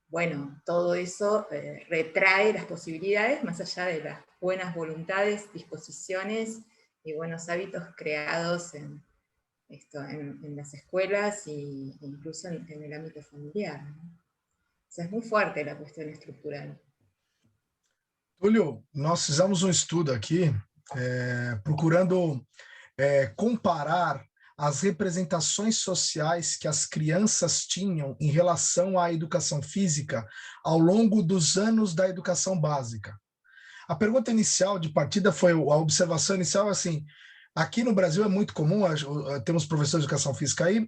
bueno, todo eso retrae las posibilidades, más allá de las buenas voluntades, disposiciones y buenos hábitos creados en las escuelas e incluso en el ámbito familiar, ¿no? O sea, es muy fuerte la cuestión estructural. Túlio, nós fizemos estudo aqui procurando comparar as representações sociais que as crianças tinham em relação à educação física ao longo dos anos da educação básica. A pergunta inicial de partida foi, a observação inicial, assim, aqui no Brasil é muito comum, temos professores de educação física aí,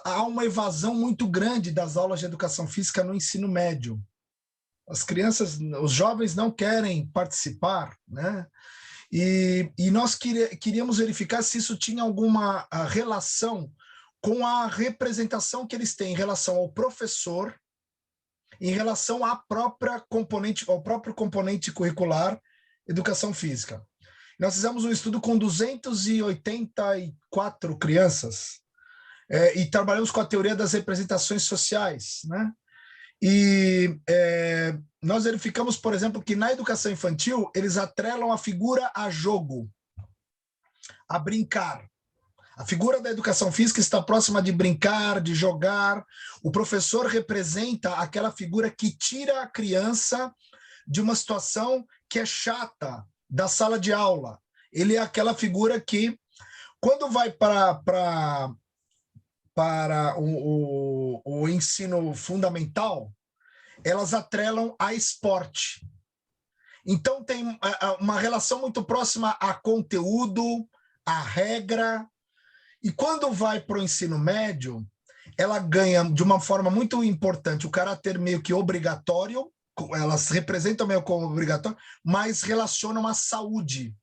há uma evasão muito grande das aulas de educação física no ensino médio. As crianças, os jovens não querem participar, né? E nós queríamos verificar se isso tinha alguma relação com a representação que eles têm em relação ao professor, em relação ao próprio componente curricular educação física. Nós fizemos um estudo com 284 crianças e trabalhamos com a teoria das representações sociais, né? E nós verificamos, por exemplo, que na educação infantil eles atrelam a figura a jogo, a brincar. A figura da educação física está próxima de brincar, de jogar. O professor representa aquela figura que tira a criança de uma situação que é chata, da sala de aula. Ele é aquela figura que, quando vai para o ensino fundamental, elas atrelam a esporte. Então, tem uma relação muito próxima a conteúdo, a regra. E quando vai para o ensino médio, ela ganha de uma forma muito importante o caráter meio que obrigatório, elas representam meio como obrigatório, mas relacionam à saúde.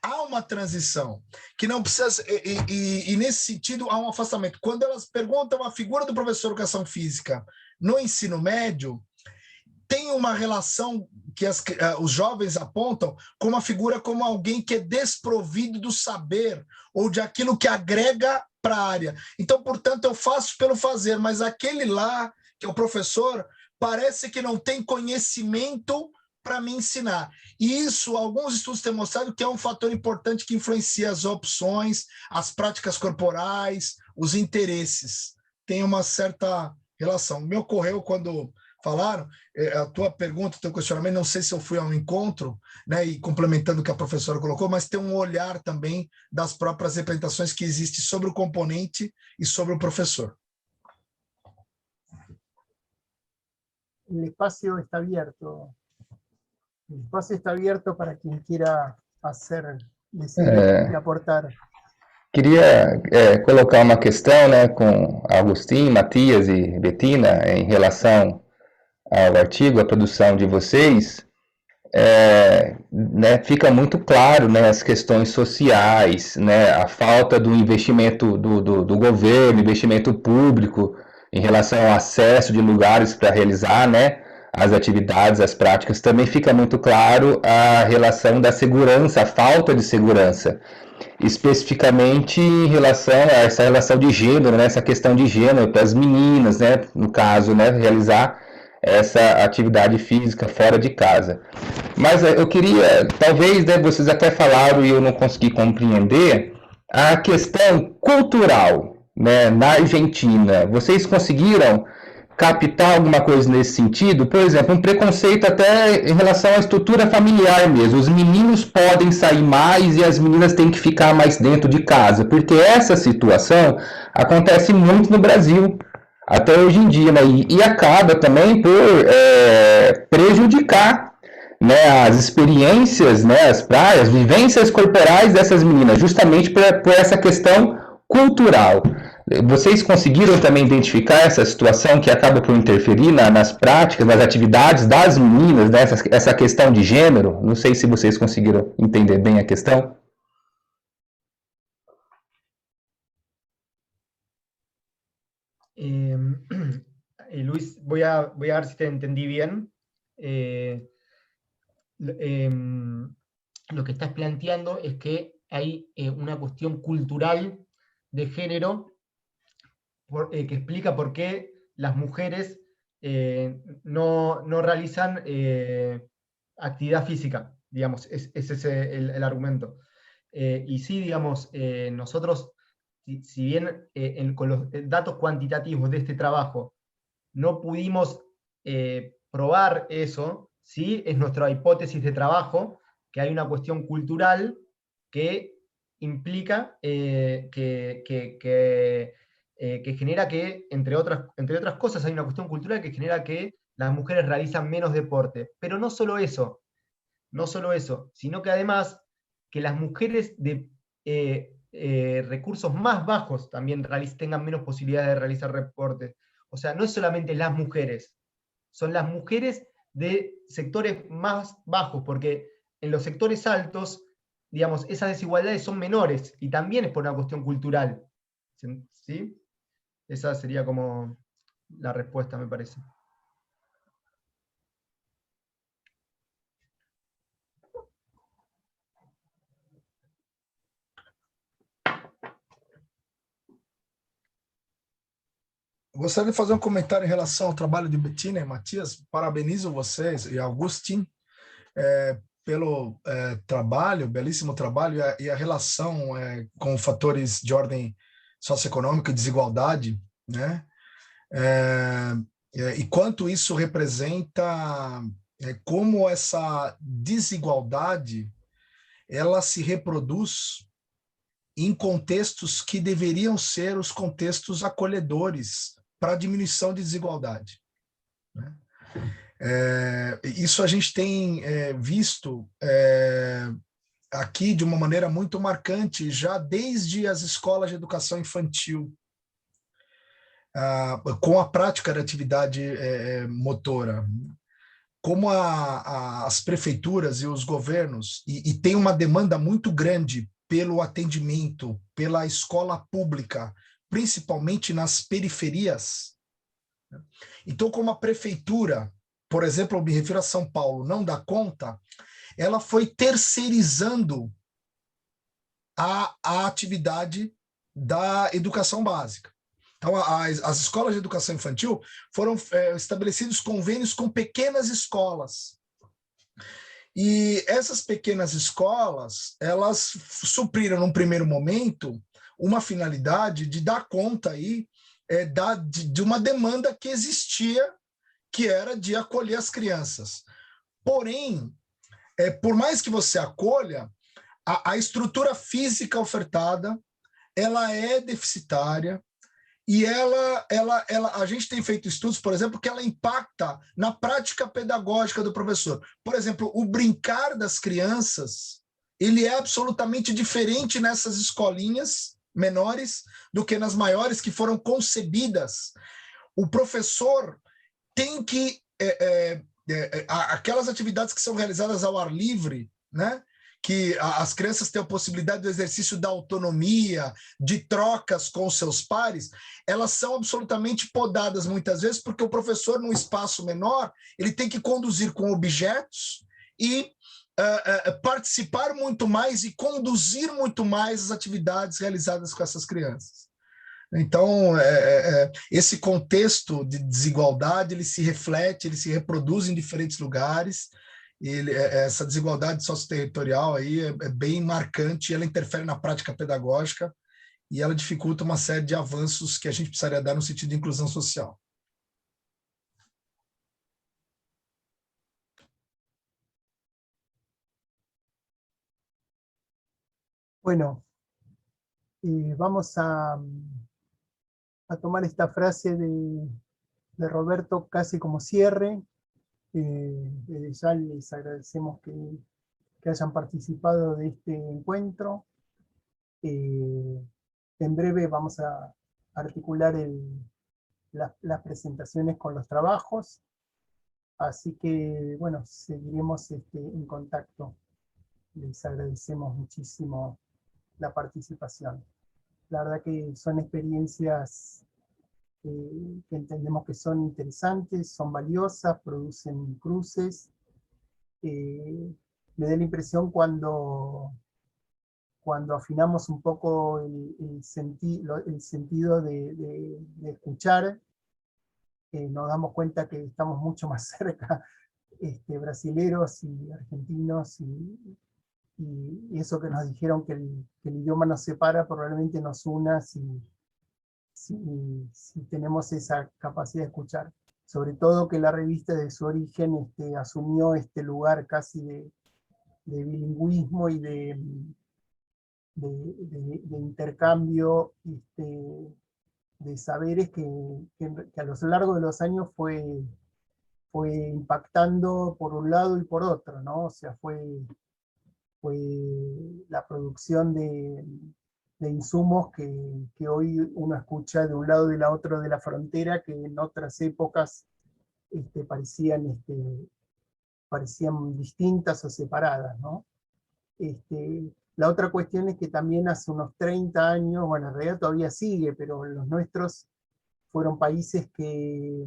Há uma transição que não precisa, e nesse sentido há um afastamento. Quando elas perguntam a figura do professor de educação física no ensino médio, tem uma relação que os jovens apontam como uma figura, como alguém que é desprovido do saber ou de aquilo que agrega para a área. Então, portanto, eu faço pelo fazer, mas aquele lá, que é o professor, parece que não tem conhecimento para me ensinar. E isso, alguns estudos têm mostrado que é um fator importante que influencia as opções, as práticas corporais, os interesses. Tem uma certa relação. Me ocorreu quando falaram, a tua pergunta, o teu questionamento, não sei se eu fui a um encontro, né, e complementando o que a professora colocou, mas tem um olhar também das próprias representações que existem sobre o componente e sobre o professor. El espacio está abierto. El espacio está abierto para quien quiera decir y aportar. Queria colocar uma questão, né, com Agostinho, Matias e Bettina em relação ao artigo, a produção de vocês. Né, fica muito claro, né, as questões sociais, né, a falta do investimento do governo, investimento público em relação ao acesso de lugares para realizar, né, as atividades, as práticas. Também fica muito claro a relação da segurança, a falta de segurança, especificamente em relação a essa relação de gênero, né, essa questão de gênero para as meninas, né, no caso, né, realizar essa atividade física fora de casa. Mas eu queria, talvez, né, vocês até falaram e eu não consegui compreender, a questão cultural, né, na Argentina. Vocês conseguiram captar alguma coisa nesse sentido? Por exemplo, um preconceito até em relação à estrutura familiar mesmo. Os meninos podem sair mais e as meninas têm que ficar mais dentro de casa, porque essa situação acontece muito no Brasil, até hoje em dia, né? E acaba também por prejudicar né, as experiências, né, as praias, vivências corporais dessas meninas, justamente por essa questão cultural. Vocês conseguiram também identificar essa situação que acaba por interferir nas práticas, nas atividades das meninas, né, essa questão de gênero? Não sei se vocês conseguiram entender bem a questão. Luis, voy a ver si te entendí bien. Lo que estás planteando es que hay una cuestión cultural de género que explica por qué las mujeres no realizan actividad física, digamos, ese es el argumento. Y sí, digamos, nosotros, si bien con los datos cuantitativos de este trabajo no pudimos probar eso, sí, es nuestra hipótesis de trabajo, que hay una cuestión cultural que implica que genera que, entre otras cosas, hay una cuestión cultural que genera que las mujeres realizan menos deporte. Pero no solo eso, sino que además que las mujeres de recursos más bajos también tengan menos posibilidades de realizar deporte. O sea, no es solamente las mujeres, son las mujeres de sectores más bajos, porque en los sectores altos, digamos, esas desigualdades son menores, y también es por una cuestión cultural. ¿Sí? Esa sería como la respuesta, me parece. Gostaria de fazer um comentário em relação ao trabalho de Bettina e Matias. Parabenizo vocês e Augustin pelo trabalho, belíssimo trabalho, e a relação com fatores de ordem socioeconômica e desigualdade, né? E quanto isso representa, como essa desigualdade ela se reproduz em contextos que deveriam ser os contextos acolhedores para a diminuição de desigualdade, né? Isso a gente tem visto aqui de uma maneira muito marcante, já desde as escolas de educação infantil, com a prática da atividade motora. Como as prefeituras e os governos, e tem uma demanda muito grande pelo atendimento, pela escola pública, principalmente nas periferias. Então, como a prefeitura, por exemplo, eu me refiro a São Paulo, não dá conta, ela foi terceirizando a atividade da educação básica. Então, as escolas de educação infantil foram estabelecidos convênios com pequenas escolas. E essas pequenas escolas, elas supriram, num primeiro momento, uma finalidade de dar conta aí, de uma demanda que existia, que era de acolher as crianças. Porém, por mais que você acolha, a estrutura física ofertada, ela é deficitária, e a gente tem feito estudos, por exemplo, que ela impacta na prática pedagógica do professor. Por exemplo, o brincar das crianças, ele é absolutamente diferente nessas escolinhas menores do que nas maiores, que foram concebidas. O professor tem que... aquelas atividades que são realizadas ao ar livre, né? Que as crianças têm a possibilidade do exercício da autonomia, de trocas com seus pares, elas são absolutamente podadas muitas vezes, porque o professor, num espaço menor, ele tem que conduzir com objetos e participar muito mais e conduzir muito mais as atividades realizadas com essas crianças. Então, esse contexto de desigualdade, ele se reflete, ele se reproduz em diferentes lugares. Essa desigualdade socioterritorial aí é bem marcante, ela interfere na prática pedagógica e ela dificulta uma série de avanços que a gente precisaria dar no sentido de inclusão social. Bueno, vamos a tomar esta frase de Roberto casi como cierre. Desde ya les agradecemos que hayan participado de este encuentro. En breve vamos a articular las presentaciones con los trabajos, así que bueno, seguiremos en contacto. Les agradecemos muchísimo la participación. La verdad que son experiencias que entendemos que son interesantes, son valiosas, producen cruces. Me da la impresión cuando afinamos un poco el sentido de escuchar, nos damos cuenta que estamos mucho más cerca, brasileros y argentinos, y eso que nos dijeron que el idioma nos separa probablemente nos una si tenemos esa capacidad de escuchar. Sobre todo que la revista de su origen asumió este lugar casi de bilingüismo y de intercambio de saberes que a lo largo de los años fue impactando por un lado y por otro, ¿no? O sea, fue la producción de insumos que hoy uno escucha de un lado y de la otra de la frontera, que en otras épocas parecían distintas o separadas, ¿no? La otra cuestión es que también hace unos 30 años, bueno, en realidad todavía sigue, pero los nuestros fueron países que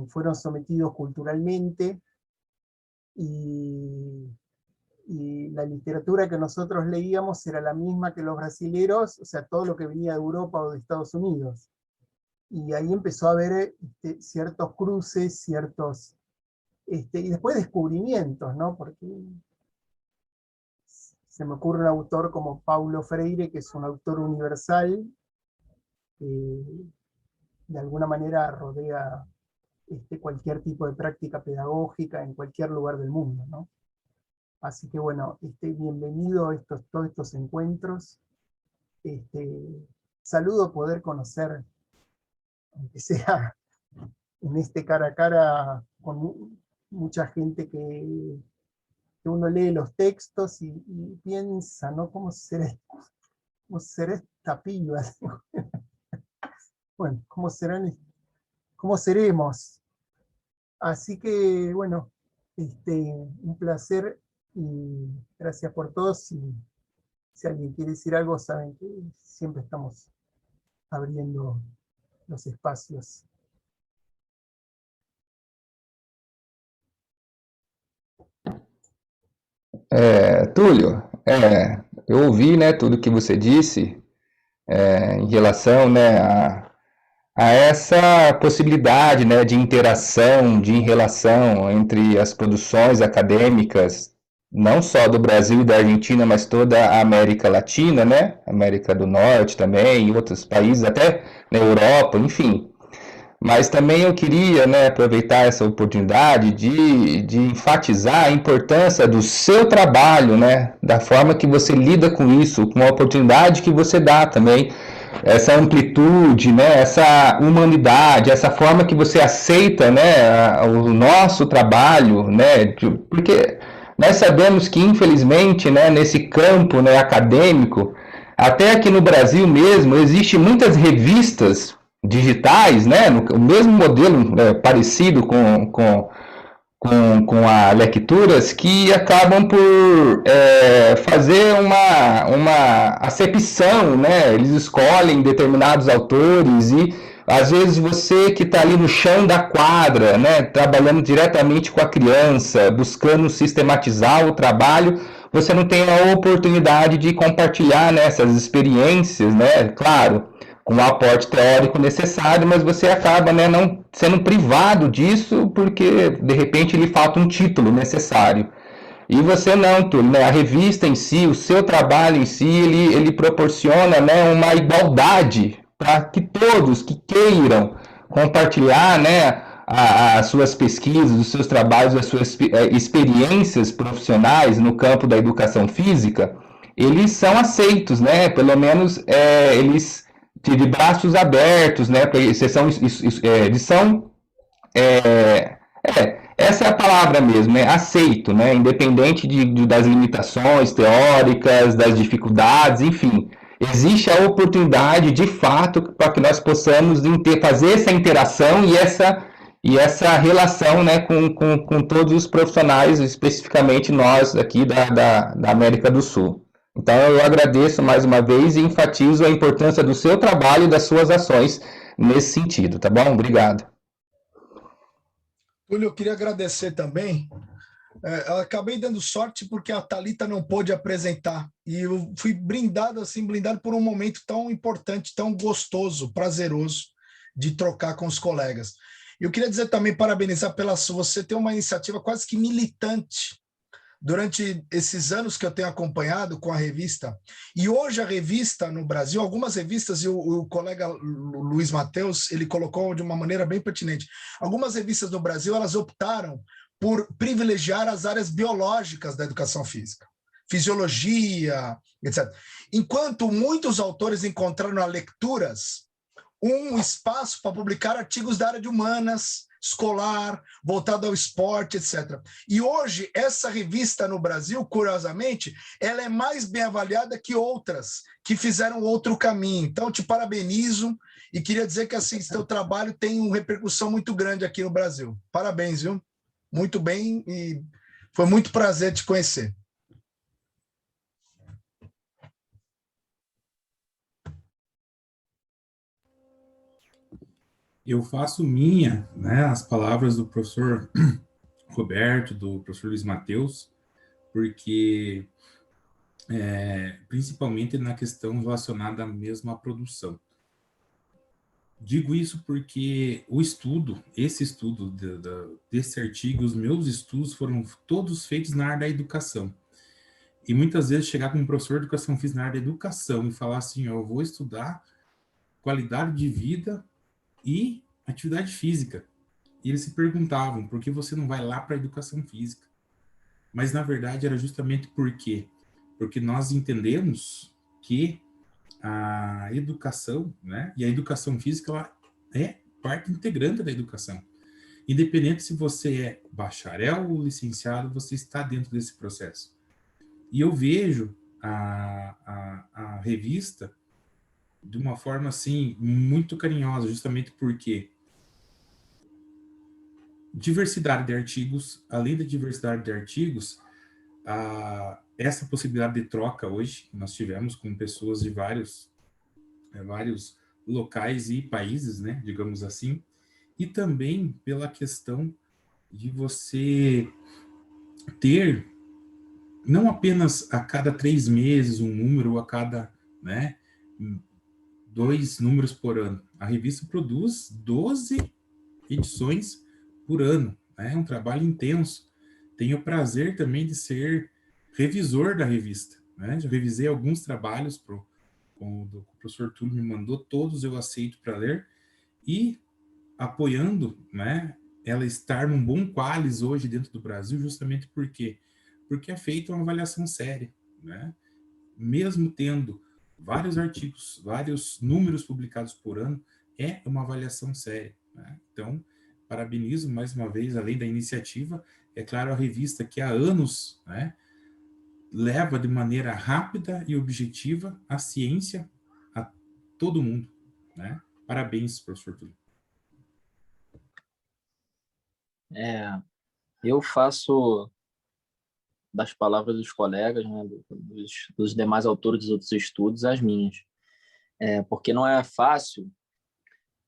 fueron sometidos culturalmente, y la literatura que nosotros leíamos era la misma que los brasileros, o sea, todo lo que venía de Europa o de Estados Unidos. Y ahí empezó a haber ciertos cruces, y después descubrimientos, ¿no? Porque se me ocurre un autor como Paulo Freire, que es un autor universal, de alguna manera rodea cualquier tipo de práctica pedagógica en cualquier lugar del mundo, ¿no? Así que bueno, bienvenido a todos estos encuentros. Saludo poder conocer, aunque sea en cara a cara, con mucha gente que uno lee los textos y piensa, ¿no? ¿Cómo será esta piba? Bueno, ¿cómo seremos? Así que, bueno, un placer y gracias por todos. Y si alguien quiere decir algo, saben que siempre estamos abriendo los espacios. Túlio, eu ouvi, né, tudo que você disse em relação, né, a essa possibilidade, né, de interação, de relação entre as produções acadêmicas, não só do Brasil e da Argentina, mas toda a América Latina, né, América do Norte também, e outros países, até na Europa, enfim. Mas também eu queria, né, aproveitar essa oportunidade de enfatizar a importância do seu trabalho, né, da forma que você lida com isso, com a oportunidade que você dá também, essa amplitude, né, essa humanidade, essa forma que você aceita, né, o nosso trabalho, né, porque nós sabemos que, infelizmente, né, nesse campo, né, acadêmico, até aqui no Brasil mesmo, existem muitas revistas digitais, né, o mesmo modelo parecido com a Lecturas, que acabam por fazer uma acepção, né, eles escolhem determinados autores e às vezes você que está ali no chão da quadra, né, trabalhando diretamente com a criança, buscando sistematizar o trabalho, você não tem a oportunidade de compartilhar, né, essas experiências, né, claro, com o aporte teórico necessário, mas você acaba, né, não sendo privado disso porque, de repente, lhe falta um título necessário. E você não, Túlio, né, a revista em si, o seu trabalho em si, ele proporciona, né, uma igualdade para que todos que queiram compartilhar, né, as suas pesquisas, os seus trabalhos, as suas experiências profissionais no campo da educação física, eles são aceitos, né, pelo menos eles de braços abertos, né? Eles são Essa é a palavra mesmo, né? Aceito, né? Independente das limitações teóricas, das dificuldades, enfim. Existe a oportunidade, de fato, para que nós possamos fazer essa interação e essa relação, né, com todos os profissionais, especificamente nós aqui da América do Sul. Então, eu agradeço mais uma vez e enfatizo a importância do seu trabalho e das suas ações nesse sentido, tá bom? Obrigado. Túlio, eu queria agradecer também. Eu acabei dando sorte porque a Thalita não pôde apresentar. E eu fui blindado por um momento tão importante, tão gostoso, prazeroso de trocar com os colegas. Eu queria dizer também, parabenizar você ter uma iniciativa quase que militante durante esses anos que eu tenho acompanhado com a revista. E hoje a revista no Brasil, algumas revistas, e o colega Luiz Matheus, ele colocou de uma maneira bem pertinente, algumas revistas no Brasil, elas optaram por privilegiar as áreas biológicas da educação física, fisiologia, etc. Enquanto muitos autores encontraram nas leituras um espaço para publicar artigos da área de humanas, escolar, voltado ao esporte, etc. E hoje, essa revista no Brasil, curiosamente, ela é mais bem avaliada que outras que fizeram outro caminho. Então, te parabenizo e queria dizer que assim, seu trabalho tem uma repercussão muito grande aqui no Brasil. Parabéns, viu? Muito bem e foi muito prazer te conhecer. Eu faço minha, né, as palavras do professor Roberto, do professor Luiz Matheus, porque principalmente na questão relacionada mesmo à produção. Digo isso porque o estudo, esse estudo desse artigo, os meus estudos foram todos feitos na área da educação. E muitas vezes chegar com um professor de educação física na área da educação e falar assim, eu vou estudar qualidade de vida e atividade física. E eles se perguntavam, por que você não vai lá para a educação física? Mas, na verdade, era justamente por quê? Porque nós entendemos que a educação, né, e a educação física, ela é parte integrante da educação. Independente se você é bacharel ou licenciado, você está dentro desse processo. E eu vejo a revista de uma forma, assim, muito carinhosa, justamente porque diversidade de artigos, além da diversidade de artigos, essa possibilidade de troca hoje, que nós tivemos com pessoas de vários locais e países, né, digamos assim, e também pela questão de você ter, não apenas a cada 3 meses um número, ou a cada, né, 2 números por ano. A revista produz 12 edições por ano, né? É um trabalho intenso. Tenho o prazer também de ser revisor da revista, né? Já revisei alguns trabalhos o professor Túlio me mandou, todos eu aceito para ler, e apoiando, né, ela estar num bom qualis hoje dentro do Brasil, justamente por quê? Porque é feita uma avaliação séria, né? Mesmo tendo vários artigos, vários números publicados por ano, é uma avaliação séria, né? Então, parabenizo mais uma vez, além da iniciativa, é claro, a revista que há anos, né, leva de maneira rápida e objetiva a ciência a todo mundo, né? Parabéns, professor Túlio. Eu faço das palavras dos colegas, né, dos demais autores dos outros estudos, as minhas. Porque não é fácil,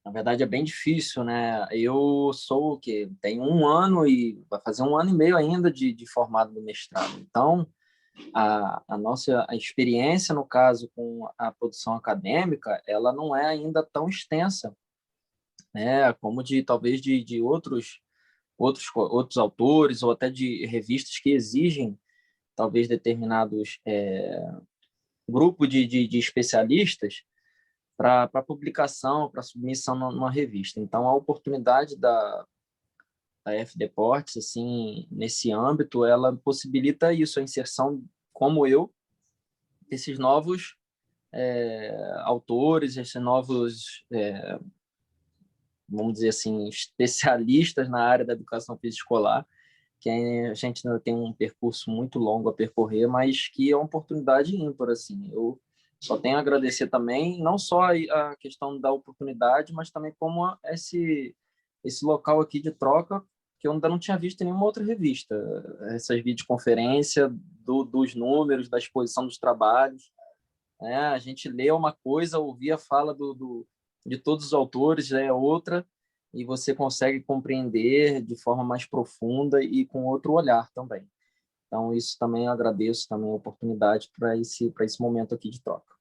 na verdade é bem difícil, né? Eu sou o quê? Tenho 1 ano e vai fazer 1 ano e meio ainda de formado no mestrado. Então, a nossa experiência, no caso, com a produção acadêmica, ela não é ainda tão extensa, né? Como talvez de outros autores ou até de revistas que exigem talvez determinados grupos de especialistas para publicação, para submissão numa revista. Então, a oportunidade da F Deportes, assim, nesse âmbito, ela possibilita isso, a inserção, como eu, desses novos autores, esses novos vamos dizer assim, especialistas na área da educação física escolar, que a gente ainda tem um percurso muito longo a percorrer, mas que é uma oportunidade ímpar, assim. Eu só tenho a agradecer também, não só a questão da oportunidade, mas também como esse local aqui de troca, que eu ainda não tinha visto em nenhuma outra revista. Essas videoconferências dos números, da exposição dos trabalhos. Né? A gente lê uma coisa, ouvir a fala de todos os autores, é outra, e você consegue compreender de forma mais profunda e com outro olhar também. Então, isso também eu agradeço também a oportunidade para esse momento aqui de troca.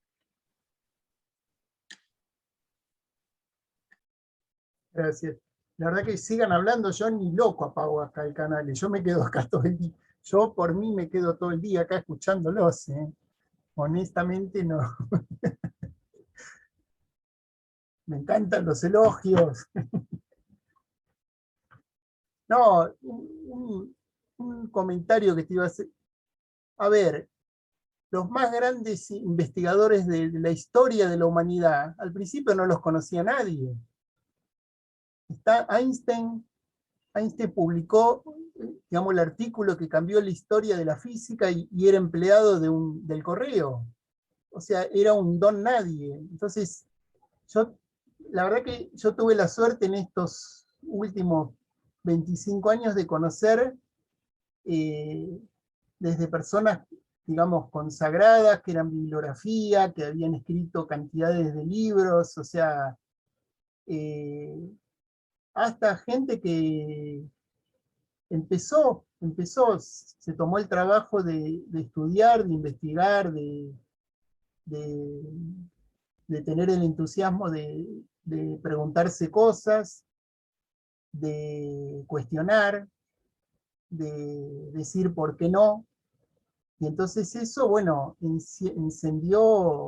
Gracias. La verdad que sigan hablando, yo ni loco apago acá el canal, yo me quedo acá todo el día. Yo por mí me quedo todo el día acá escuchándolos, ¿eh? Honestamente no. Me encantan los elogios. No, un comentario que te iba a hacer. A ver, los más grandes investigadores de la historia de la humanidad, al principio no los conocía nadie. Está Einstein publicó, digamos, el artículo que cambió la historia de la física y era empleado del correo. O sea, era un don nadie. Entonces, la verdad que yo tuve la suerte en estos últimos 25 años de conocer desde personas, digamos, consagradas, que eran bibliografía, que habían escrito cantidades de libros, o sea, hasta gente que empezó, se tomó el trabajo de estudiar, de investigar, de tener el entusiasmo de preguntarse cosas, de cuestionar, de decir por qué no. Y entonces eso, bueno, encendió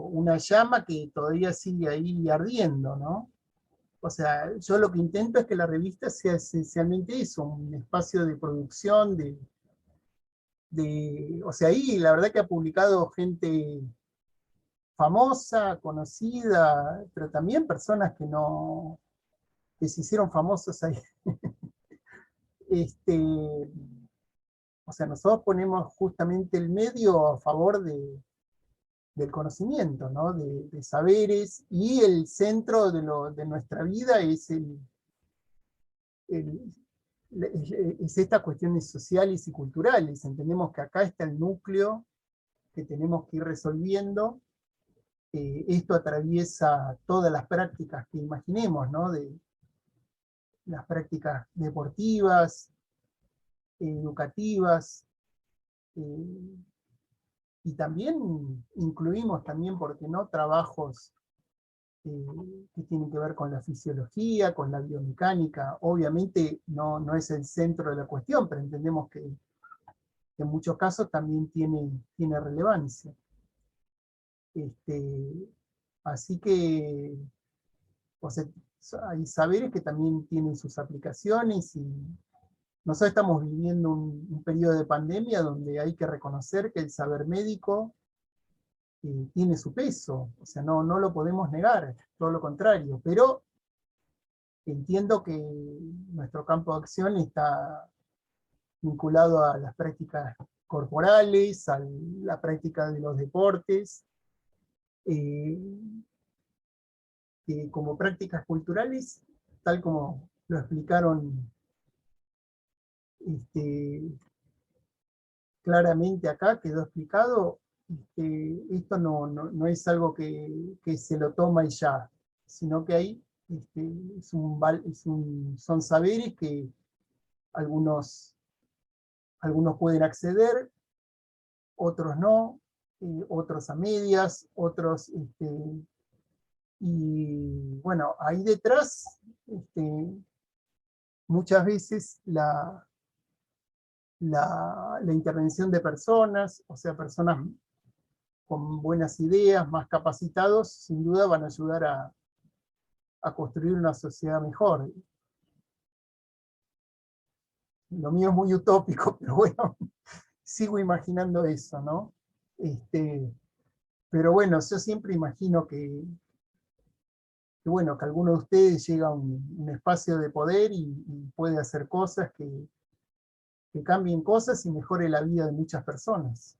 una llama que todavía sigue ahí ardiendo, ¿no? O sea, yo lo que intento es que la revista sea esencialmente eso, un espacio de producción, o sea, ahí la verdad que ha publicado gente famosa, conocida, pero también personas que se hicieron famosas ahí. O sea, nosotros ponemos justamente el medio a favor del conocimiento, ¿no? De saberes, y el centro de nuestra vida es estas cuestiones sociales y culturales. Entendemos que acá está el núcleo que tenemos que ir resolviendo. Esto atraviesa todas las prácticas que imaginemos, ¿no? De las prácticas deportivas, educativas, y también incluimos también, ¿por qué no?, trabajos que tienen que ver con la fisiología, con la biomecánica. Obviamente no es el centro de la cuestión, pero entendemos que en muchos casos también tiene relevancia. Así que, o sea, hay saberes que también tienen sus aplicaciones, y nosotros estamos viviendo un periodo de pandemia donde hay que reconocer que el saber médico tiene su peso, o sea, no lo podemos negar, todo lo contrario, pero entiendo que nuestro campo de acción está vinculado a las prácticas corporales, a la práctica de los deportes, que como prácticas culturales, tal como lo explicaron claramente acá, quedó explicado, esto no es algo que se lo toma y ya, sino que hay, son saberes que algunos pueden acceder, otros no, otros a medias, otros, y bueno, ahí detrás, muchas veces la intervención de personas, o sea, personas con buenas ideas, más capacitados, sin duda van a ayudar a construir una sociedad mejor. Lo mío es muy utópico, pero bueno, sigo imaginando eso, ¿no? Pero bueno, yo siempre imagino que bueno, que alguno de ustedes llega a un espacio de poder y puede hacer cosas que cambien cosas y mejore la vida de muchas personas.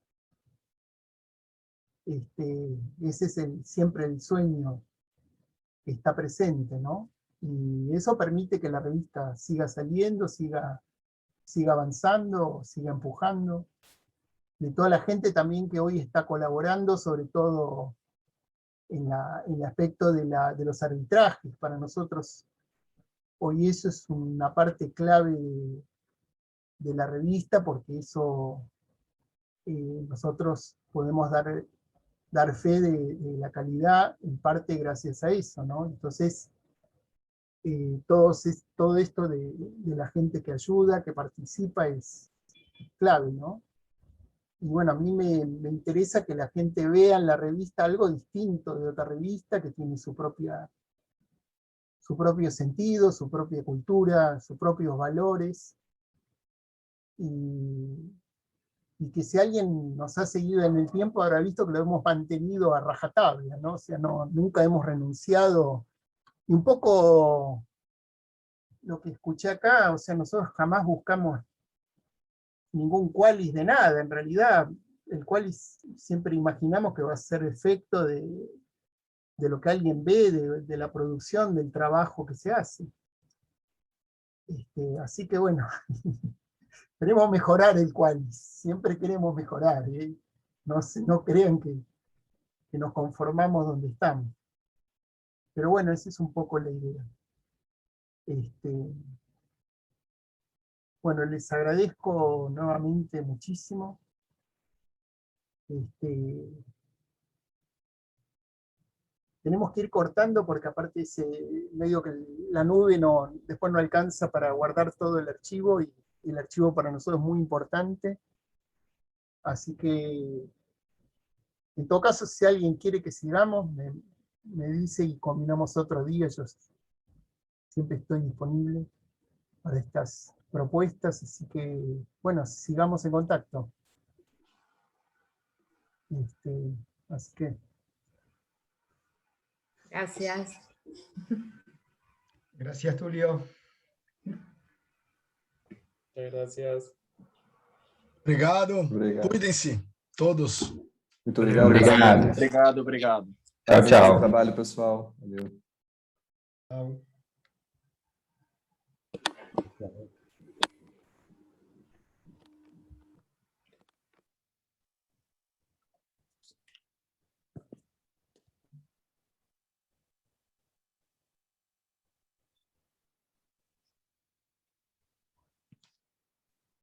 Ese es siempre el sueño que está presente, ¿no? Y eso permite que la revista siga saliendo, siga avanzando, siga empujando. De toda la gente también que hoy está colaborando, sobre todo en el aspecto de los arbitrajes. Para nosotros hoy eso es una parte clave de la revista, porque eso nosotros podemos dar fe de la calidad, en parte gracias a eso, ¿no? Entonces, todo esto de la gente que ayuda, que participa, es clave, ¿no? Y bueno, a mí me interesa que la gente vea en la revista algo distinto de otra revista, que tiene su propio sentido, su propia cultura, sus propios valores, y que si alguien nos ha seguido en el tiempo habrá visto que lo hemos mantenido a rajatabla, ¿no? O sea, nunca hemos renunciado. Y un poco lo que escuché acá, o sea, nosotros jamás buscamos ningún qualis de nada. En realidad, el qualis siempre imaginamos que va a ser efecto de lo que alguien ve, de la producción, del trabajo que se hace. Así que bueno, queremos mejorar el qualis, siempre queremos mejorar, ¿eh? No crean que nos conformamos donde estamos. Pero bueno, esa es un poco la idea. Bueno, les agradezco nuevamente muchísimo. Tenemos que ir cortando porque aparte medio que la nube después no alcanza para guardar todo el archivo, y el archivo para nosotros es muy importante. Así que, en todo caso, si alguien quiere que sigamos, me dice y combinamos otro día. Yo siempre estoy disponible para estas propuestas, así que, bueno, sigamos en contacto. Así que... Gracias. Gracias, Tulio. Muchas gracias. Obrigado. Obrigado. Cuidem-se, todos. Muito obrigado. Obrigado. Obrigado, obrigado. Tchau, Bom tchau. trabalho, pessoal. Valeu. Tchau.